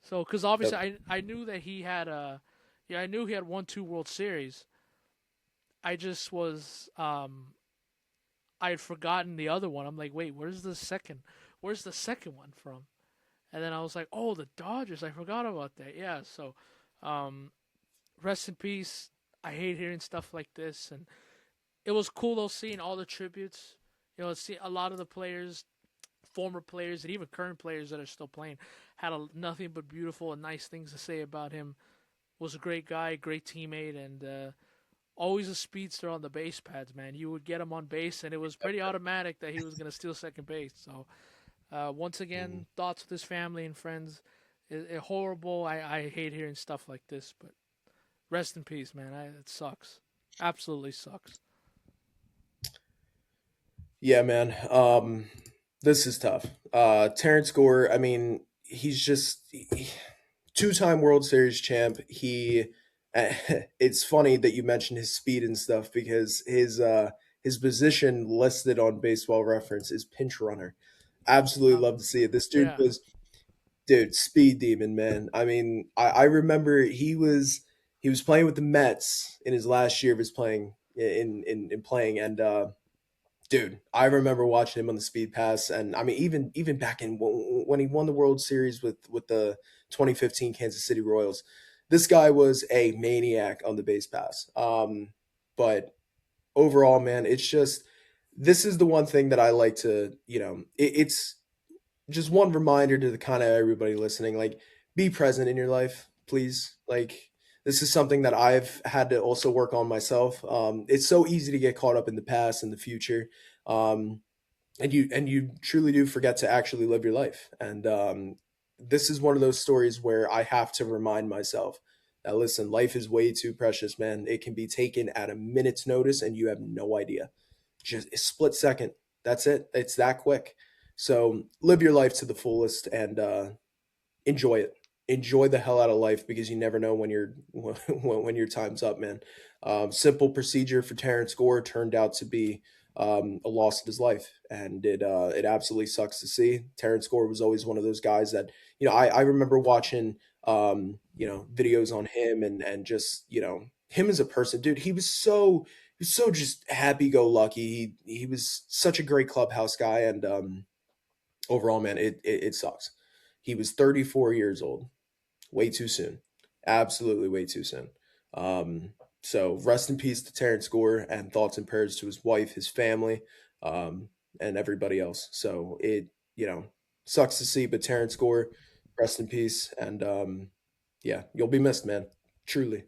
So, because obviously Yep. I knew that he had I knew he had won 2 World Series. I just was I had forgotten the other one. I'm like, wait, where's the second? Where's the second one from? And then I was like, oh, the Dodgers. I forgot about that. Yeah. So, um, rest in peace. I hate hearing stuff like this, and it was cool though seeing all the tributes. See a lot of the players, former players, and even current players that are still playing had nothing but beautiful and nice things to say about him. Was a great guy, great teammate, and always a speedster on the base pads, man. You would get him on base, and it was pretty automatic that he was going to steal second base. So, once Mhm. again, thoughts with his family and friends. horrible. I hate hearing stuff like this, but rest in peace, man. It sucks. Absolutely sucks. Yeah, man. This is tough. Terrance Gore, I mean, he's just two-time World Series champ. It's funny that you mentioned his speed and stuff because his position listed on Baseball Reference is pinch runner. Absolutely Um, love to see it. This dude yeah, was, dude, speed demon, man. I mean, I remember he was playing with the Mets in his last year of his playing in playing, and dude, I remember watching him on the speed pass, and I mean, even back in when he won the World Series with the 2015 Kansas City Royals, this guy was a maniac on the base pass. But overall, man, it's just this is the one thing that I like to, it's just one reminder to the kind of everybody listening, like be present in your life, please. Like this is something that I've had to also work on myself. It's so easy to get caught up in the past and the future. Um, and you truly do forget to actually live your life. And this is one of those stories where I have to remind myself that listen, life is way too precious, man. It can be taken at a minute's notice, and you have no idea. Just a split second. That's it. It's that quick. So live your life to the fullest and enjoy it. Enjoy the hell out of life because you never know when when your time's up, man. Simple procedure for Terrance Gore turned out to be a loss of his life, and it absolutely sucks to see. Terrance Gore was always one of those guys that I remember watching videos on him and just him as a person, dude. He was so just happy go lucky. He was such a great clubhouse guy, and overall, man, it sucks. He was 34 years old, way too soon, absolutely way too soon. Um, so rest in peace to Terrance Gore, and thoughts and prayers to his wife, his family, um, and everybody else. So it sucks to see, but Terrance Gore, rest in peace, and yeah, you'll be missed, man. Truly.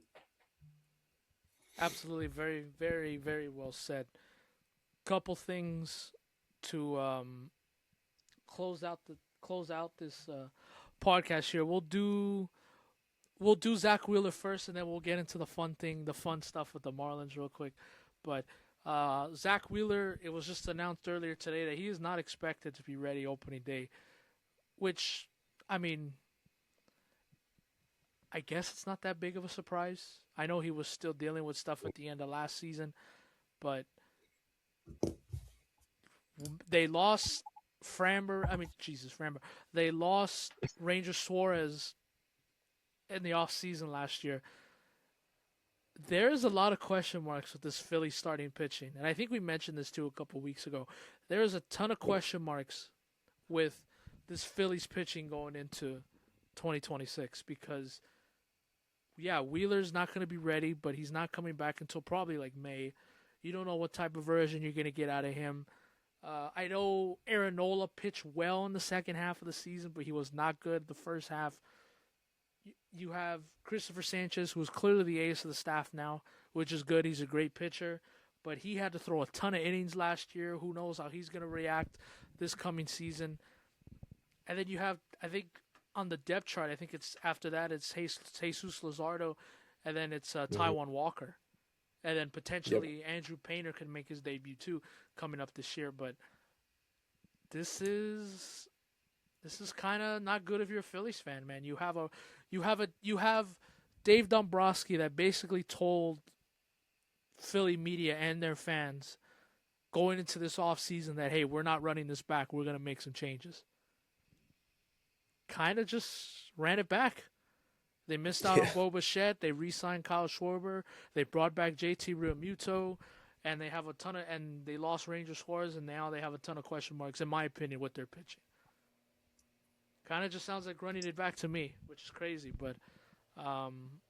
absolutely, very, very, very well said. Couple things to close out this podcast here. We'll do Zach Wheeler first, and then we'll get into the fun stuff with the Marlins real quick. But Zach Wheeler, it was just announced earlier today that he is not expected to be ready opening day, which, I mean, I guess it's not that big of a surprise. I know he was still dealing with stuff at the end of last season, but they lost Framber. I mean, Jesus, Framber. They lost Ranger Suarez in the offseason last year. There's a lot of question marks with this Philly starting pitching. And I think we mentioned this too a couple weeks ago. There's a ton of question marks with this Phillies pitching going into 2026 because, yeah, Wheeler's not going to be ready, but he's not coming back until probably like May. You don't know what type of version you're going to get out of him. I know Aaron Nola pitched well in the second half of the season, but he was not good the first half. You have Christopher Sanchez, who's clearly the ace of the staff now, which is good. He's a great pitcher, but he had to throw a ton of innings last year. Who knows how he's going to react this coming season? And then you have, I think, on the depth chart, I think it's after that, it's Jesus Luzardo, and then it's Mhm. Taijuan Walker. And then Yep. potentially Andrew Painter could make his debut too coming up this year. But this is kind of not good if you're a Phillies fan, man. You have Dave Dombrowski that basically told Philly media and their fans going into this offseason that hey, we're not running this back. We're gonna make some changes. Kind of just ran it back. They missed out on Yeah. Bo Bichette. They re-signed Kyle Schwarber. They brought back JT Realmuto, and they lost Ranger Suarez, and now they have a ton of question marks, in my opinion, with their pitching. Kind of just sounds like running it back to me, which is crazy, but um,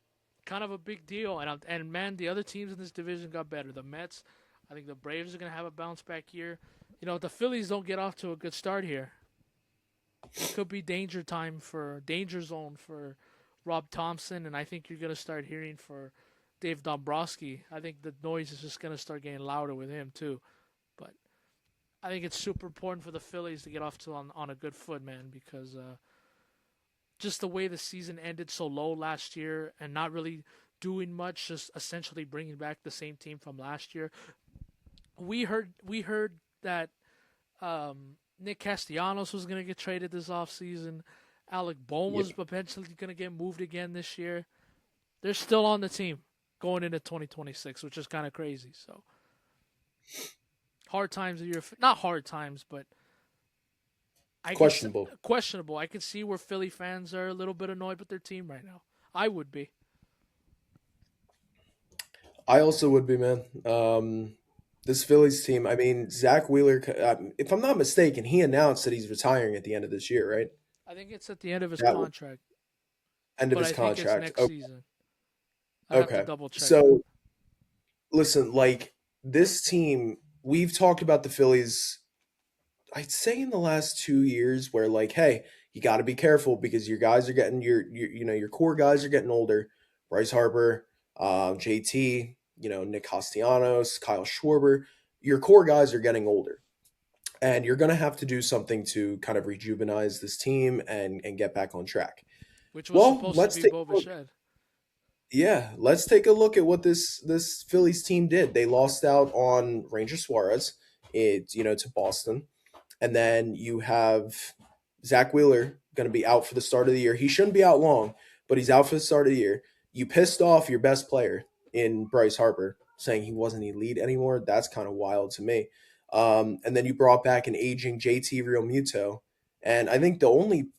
kind of a big deal. And man, the other teams in this division got better. The Mets, I think the Braves are gonna have a bounce back year. If the Phillies don't get off to a good start here, it could be danger zone for Rob Thompson, and I think you're gonna start hearing for Dave Dombrowski. I think the noise is just gonna start getting louder with him too. But I think it's super important for the Phillies to get off to on a good foot, man, because just the way the season ended so low last year and not really doing much, just essentially bringing back the same team from last year. We heard that Nick Castellanos was going to get traded this offseason. Alec Bohm Yep. was potentially going to get moved again this year. They're still on the team going into 2026, which is kind of crazy. So hard times of year, not hard times, but Questionable. questionable. I can see where Philly fans are a little bit annoyed with their team right now. I would be. I also would be, man. This Phillies team, I mean, Zach Wheeler, if I'm not mistaken, he announced that he's retiring at the end of this year, right? I think it's at the end of his That contract, end of but his I think it's contract. next season. I'd have to Okay. double check that. So, listen, like this team, we've talked about the Phillies, I'd say in the last 2 years, where like, hey, you got to be careful because your guys are getting your core guys are getting older. Bryce Harper, JT, Nick Castellanos, Kyle Schwarber. Your core guys are getting older, and you're gonna have to do something to kind of rejuvenize this team and get back on track. Which was Well, supposed to let's be take a look. Bobichet. Yeah, let's take a look at what this Phillies team did. They lost out on Ranger Suarez, to Boston, and then you have Zach Wheeler going to be out for the start of the year. He shouldn't be out long, but he's out for the start of the year. You pissed off your best player in Bryce Harper, saying he wasn't elite anymore. That's kind of wild to me. And then you brought back an aging JT Realmuto, and I think the only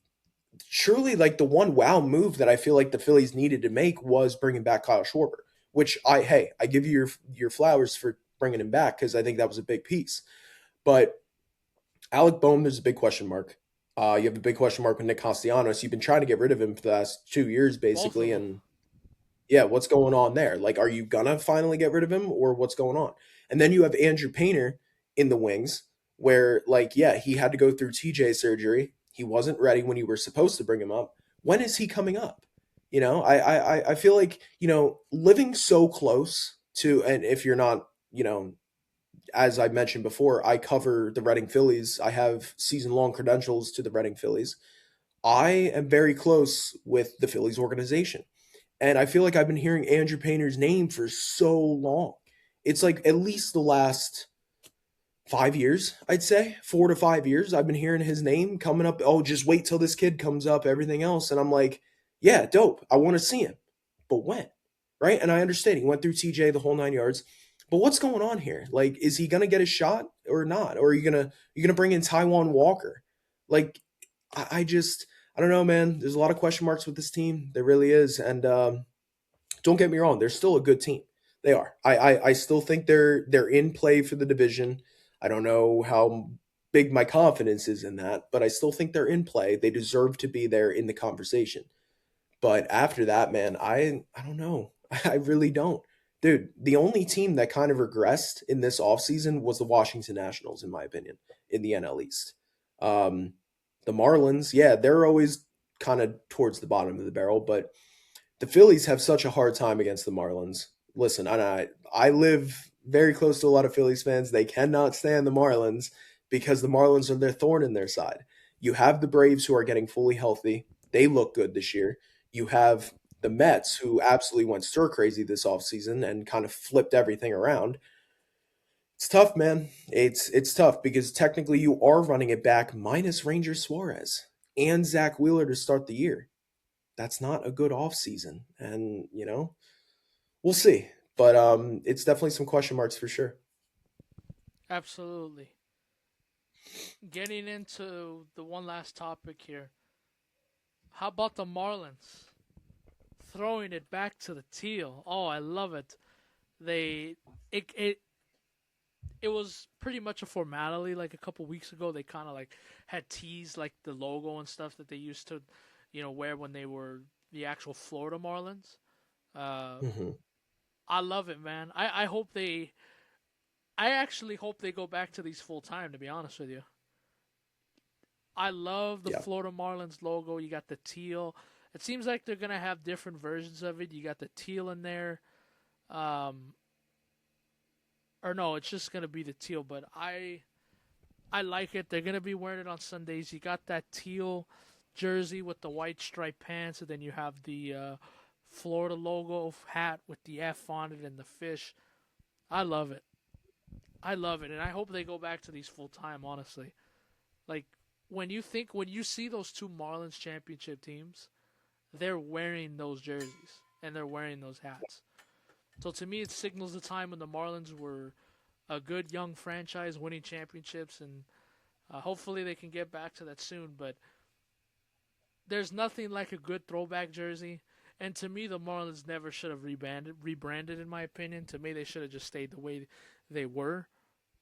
surely like the one wow move that I feel like the Phillies needed to make was bringing back Kyle Schwarber, which I give you your flowers for bringing him back because I think that was a big piece. But Alec Bohm, there's a big question mark. You have a big question mark with Nick Castellanos. You've been trying to get rid of him for the last 2 years, Both of basically, them. and yeah, what's going on there? Like, are you gonna finally get rid of him, or what's going on? And then you have Andrew Painter in the wings, where like, yeah, he had to go through TJ surgery. He wasn't ready when you were supposed to bring him up. When is he coming up? I feel like living so close to, and if you're not, as I mentioned before, I cover the Reading Phillies. I have season long credentials to the Reading Phillies. I am very close with the Phillies organization. And I feel like I've been hearing Andrew Painter's name for so long. It's like at least the last 5 years, I'd say 4 to 5 years. I've been hearing his name coming up. Oh, just wait till this kid comes up, everything else. And I'm like, yeah, dope. I want to see him. But when? Right? And I understand he went through TJ the whole 9 yards. But what's going on here? Like, is he gonna get a shot or not? Or are you gonna bring in Taiwan Walker? Like, I don't know, man. There's a lot of question marks with this team. There really is. And don't get me wrong, they're still a good team. They are. I still think they're in play for the division. I don't know how big my confidence is in that, but I still think they're in play. They deserve to be there in the conversation. But after that, man, I don't know. I really don't. Dude, the only team that kind of regressed in this offseason was the Washington Nationals, in my opinion, in the NL East. Um, the Marlins, yeah, they're always kind of towards the bottom of the barrel, but the Phillies have such a hard time against the Marlins. Listen, I live very close to a lot of Phillies fans. They cannot stand the Marlins because the Marlins are their thorn in their side. You have the Braves who are getting fully healthy. They look good this year. You have the Mets who absolutely went stir crazy this offseason and kind of flipped everything around. It's tough, man. It's tough because technically you are running it back minus Ranger Suarez and Zach Wheeler to start the year. That's not a good offseason. And, we'll see. But it's definitely some question marks for sure. Absolutely. Getting into the one last topic here. How about the Marlins throwing it back to the teal? Oh, I love it. They it was pretty much a formality. Like a couple weeks ago, they kind of like had teased like the logo and stuff that they used to, wear when they were the actual Florida Marlins. Uh, Hmm. I love it, man. I actually hope they go back to these full time. To be honest with you, I love the Yeah. Florida Marlins logo. You got the teal. It seems like they're gonna have different versions of it. You got the teal in there. Um, or no, it's just gonna be the teal. But I like it. They're gonna be wearing it on Sundays. You got that teal jersey with the white striped pants, and then you have the Florida logo hat with the F on it and the fish. I love it. I love it, and I hope they go back to these full time. Honestly, like when you see those two Marlins championship teams, they're wearing those jerseys and they're wearing those hats. So to me, it signals the time when the Marlins were a good young franchise winning championships, and hopefully they can get back to that soon. But there's nothing like a good throwback jersey. And to me, the Marlins never should have rebranded, in my opinion. To me, they should have just stayed the way they were.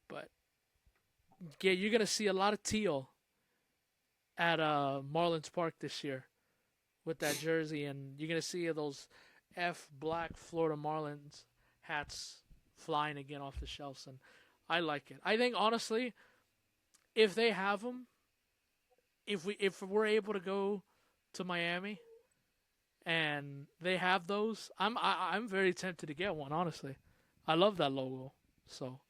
But yeah, you're gonna see a lot of teal at Marlins Park this year with that jersey, and you're gonna see those F black Florida Marlins hats flying again off the shelves, and I like it. I think honestly, if they have them, if we're able to go to Miami and they have those, I'm very tempted to get one. Honestly, I love that logo. So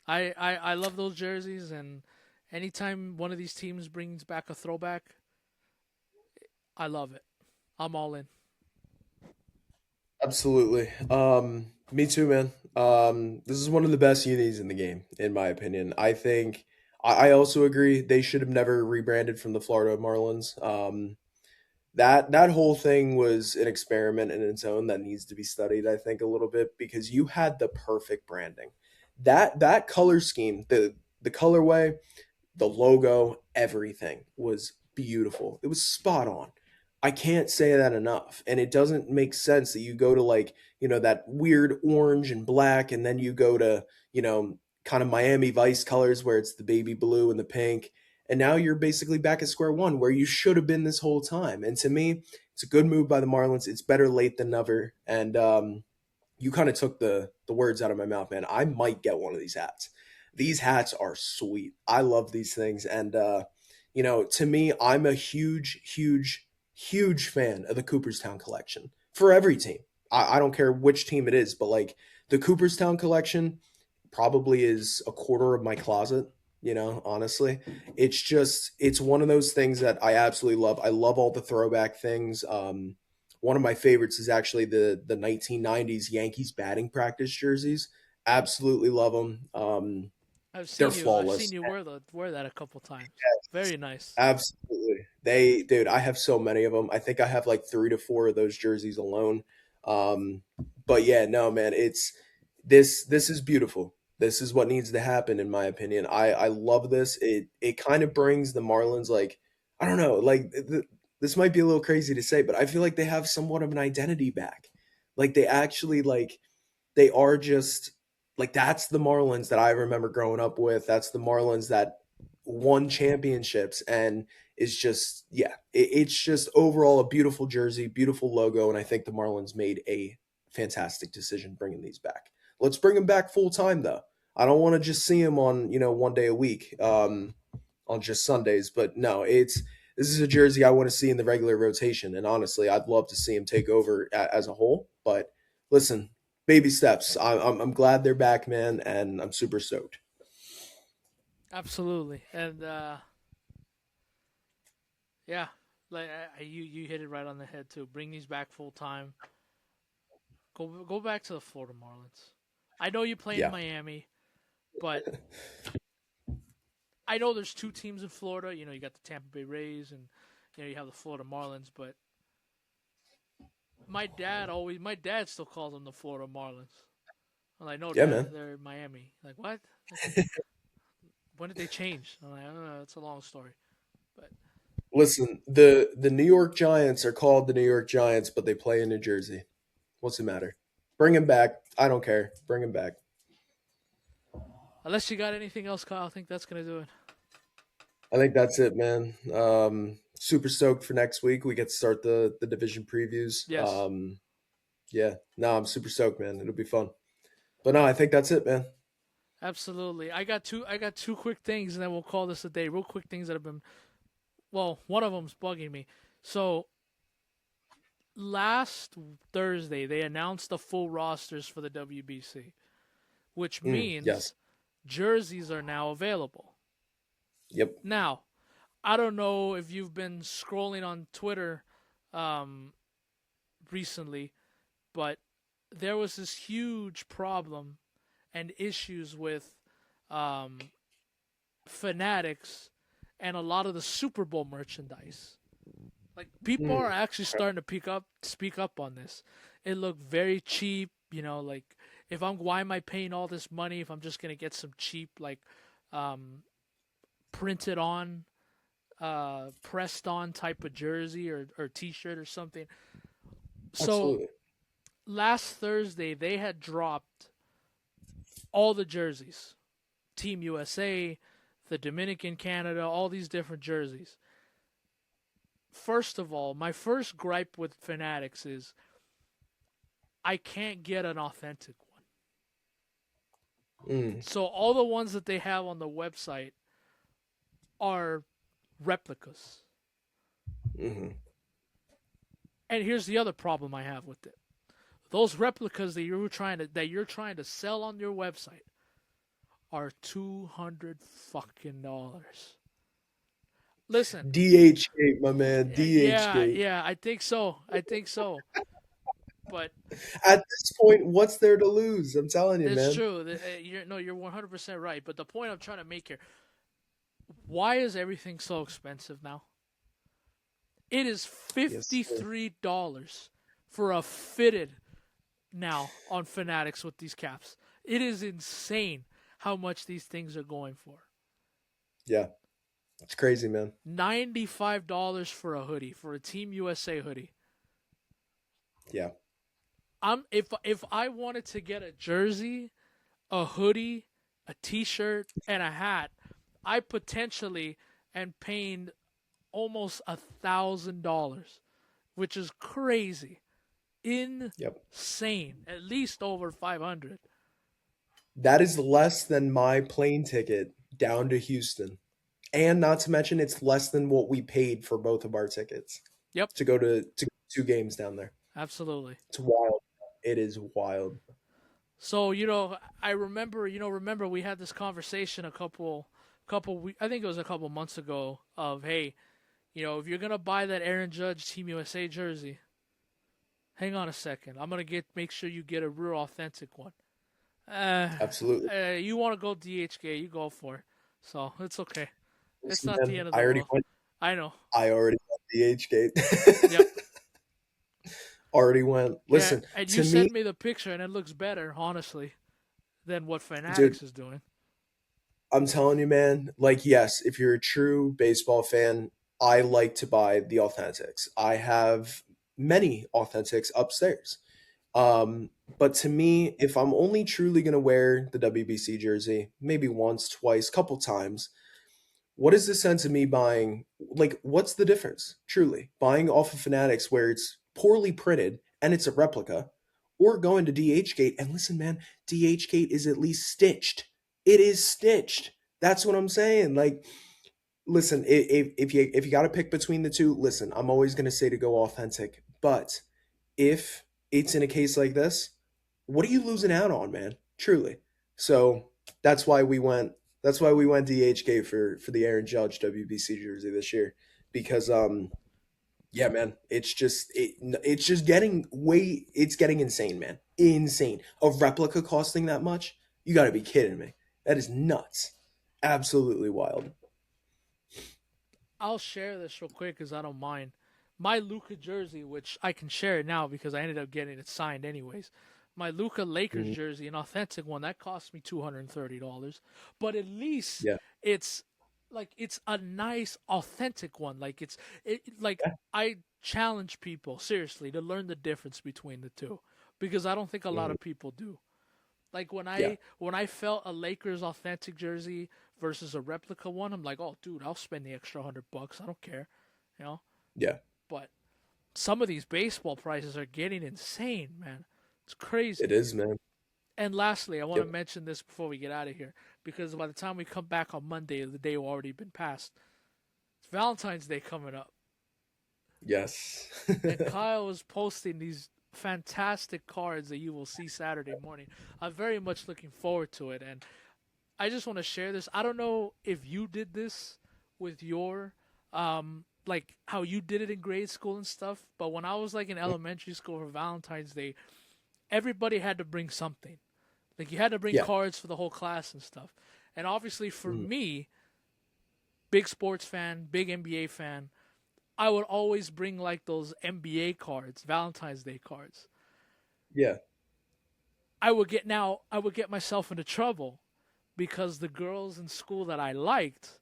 I love those jerseys, and anytime one of these teams brings back a throwback, I love it. I'm all in. Absolutely. Me too, man. This is one of the best unis in the game, in my opinion. I think I also agree they should have never rebranded from the Florida Marlins. That whole thing was an experiment in its own that needs to be studied, I think, a little bit because you had the perfect branding. That color scheme, the colorway, the logo, everything was beautiful. It was spot on. I can't say that enough. And it doesn't make sense that you go to like, that weird orange and black, and then you go to, kind of Miami Vice colors where it's the baby blue and the pink. And now you're basically back at square one where you should have been this whole time. And to me, it's a good move by the Marlins. It's better late than never. And you kind of took the words out of my mouth, man. I might get one of these hats. These hats are sweet. I love these things, and to me, I'm a huge, huge, huge fan of the Cooperstown collection for every team. I don't care which team it is, but like the Cooperstown collection probably is a quarter of my closet. Honestly, it's one of those things that I absolutely love. I love all the throwback things. One of my favorites is actually the 1990s Yankees batting practice jerseys. Absolutely love them. They're I've seen flawless. you wear that a couple times. Very nice. Absolutely. Dude, I have so many of them. I think I have like 3 to 4 of those jerseys alone. Um, but yeah, no, man, this is beautiful. This is what needs to happen, in my opinion. I love this. It kind of brings the Marlins like, I don't know, like this might be a little crazy to say, but I feel like they have somewhat of an identity back. Like they actually like they are just like that's the Marlins that I remember growing up with. That's the Marlins that won championships and is just yeah, it's just overall a beautiful jersey, beautiful logo, and I think the Marlins made a fantastic decision bringing these back. Let's bring them back full time though. I don't want to just see them on 1 day a week, on just Sundays, but no, this is a jersey I want to see in the regular rotation, and honestly, I'd love to see him take over as a whole. But listen, baby steps. I'm glad they're back, man, and I'm super stoked. Absolutely, and yeah, like you hit it right on the head too. Bring these back full time. Go back to the Florida Marlins. I know you play in Yeah, Miami, but I know there's two teams in Florida. You got the Tampa Bay Rays, and you have the Florida Marlins. But my dad still calls them the Florida Marlins. I'm like, no, yeah, Dad, man. they're in Miami. Like, what? When did they change? I'm like, I don't know. It's a long story, but Listen, the New York Giants are called the New York Giants, but they play in New Jersey. What's the matter? Bring him back. I don't care. Bring him back. unless you got anything else, Kyle, I think that's gonna do it. I think that's it, man. Super stoked for next week. We get to start the division previews. Yes, Yeah, no, I'm super stoked, man. It'll be fun. But no, I think that's it, man. absolutely. I got two quick things, and then we'll call this a day. Real quick things that have been. Well, one of them's bugging me. So last Thursday they announced the full rosters for the WBC, which Yes. means jerseys are now available. Yep. Now, I don't know if you've been scrolling on Twitter recently, but there was this huge problem and issues with um, Fanatics and a lot of the Super Bowl merchandise. Like people are actually starting to speak up on this. It looked very cheap, like if why am I paying all this money if I'm just gonna get some cheap like um, printed on, pressed on type of jersey or T-shirt or something. So Absolutely. last Thursday they had dropped all the jerseys, Team USA, the Dominican Canada, all these different jerseys. First of all, my first gripe with Fanatics is I can't get an authentic one. Mm. So all the ones that they have on the website are replicas. Mm-hmm. And here's the other problem I have with it. Those replicas that you're trying to sell on your website are $200 fucking dollars. Listen. DH gate, my man. DH gate. Yeah, I think so. But At this point, what's there to lose? I'm telling you, it's man. true. You're 100% right. But the point I'm trying to make here, why is everything so expensive now? It is $53 for a fitted now on Fanatics with these caps. It is insane how much these things are going for. Yeah. It's crazy, man. $95 for a hoodie, for a Team USA hoodie. Yeah. If I wanted to get a jersey, a hoodie, a T-shirt, and a hat, I potentially am paying almost $1,000, which is crazy, insane. At least over 500. That is less than my plane ticket down to Houston. And not to mention, it's less than what we paid for both of our tickets. Yep. To go to 2 games down there. Absolutely. It's wild. It is wild. So, I remember we had this conversation I think it was a couple months ago of, hey, if you're going to buy that Aaron Judge Team USA jersey, hang on a second. I'm going to make sure you get a real authentic one. Absolutely. You want to go DHK, you go for it. So, it's okay. It's Listen, not man, the end of the I already world. went. I know. I already went DH gate. Yep. Already went. Listen, and to you me, sent me the picture, and it looks better, honestly, than what Fanatics is doing. I'm telling you, man, like, yes, if you're a true baseball fan, I like to buy the authentics. I have many authentics upstairs. But to me, if I'm only truly going to wear the WBC jersey, maybe once, twice, couple times, what is the sense of me buying? Like, what's the difference? Truly, buying off of Fanatics where it's poorly printed and it's a replica, or going to DHgate and listen, man, DHgate is at least stitched. It is stitched. That's what I'm saying. Like, listen, if you got to pick between the two, listen, I'm always gonna say to go authentic. But if it's in a case like this, what are you losing out on, man? Truly. So that's why we went. That's why we went DHK for the Aaron Judge WBC jersey this year, because yeah, man, it's just getting it's getting insane, man, insane. A replica costing that much? You got to be kidding me. That is nuts, absolutely wild. I'll share this real quick because I don't mind. My Luka jersey, which I can share it now because I ended up getting it signed anyways. My Luka Lakers jersey, an authentic one, that cost me $230. But at least Yeah, it's it's a nice authentic one. yeah. I challenge people seriously to learn the difference between the two because I don't think a lot Mhm. of people do. Like Yeah, when I felt a Lakers authentic jersey versus a replica one, I'm like, oh dude, I'll spend the extra $100. I don't care, you know. yeah. But some of these baseball prices are getting insane, man. It's crazy. It is, man. And lastly, I want to Yep. mention this before we get out of here because by the time we come back on Monday, the day will already been passed. It's Valentine's Day coming up, Yes. and Kyle is posting these fantastic cards that you will see Saturday morning. I'm very much looking forward to it, and I just want to share this. I don't know if you did this with your like how you did it in grade school and stuff. But when I was like in elementary school for Valentine's Day, everybody had to bring something. Like you had to bring Yeah. cards for the whole class and stuff. And obviously for Mm. me, big sports fan, big NBA fan, I would always bring like those NBA cards, Valentine's Day cards. Yeah. I would get myself into trouble because the girls in school that I liked,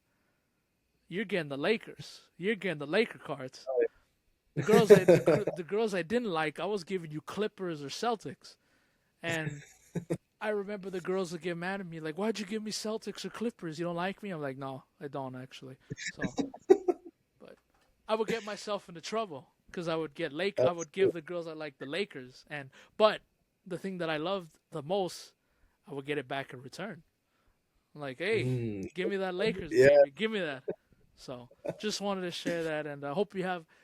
you're getting the Lakers. You're getting the Laker cards. The girls I didn't like, I was giving you Clippers or Celtics. And I remember the girls would get mad at me, like, "Why'd you give me Celtics or Clippers? You don't like me?" I'm like, "No, I don't actually." So, but I would get myself into trouble because I That's would give the girls I like the Lakers, but the thing that I loved the most, I would get it back in return. I'm like, "Hey, mm. give me that Lakers, Yeah, baby, give me that." So, just wanted to share that, and I hope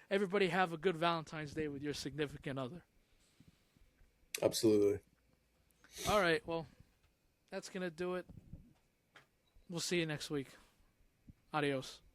everybody have a good Valentine's Day with your significant other. absolutely. All right, well, that's gonna do it. We'll see you next week. Adios.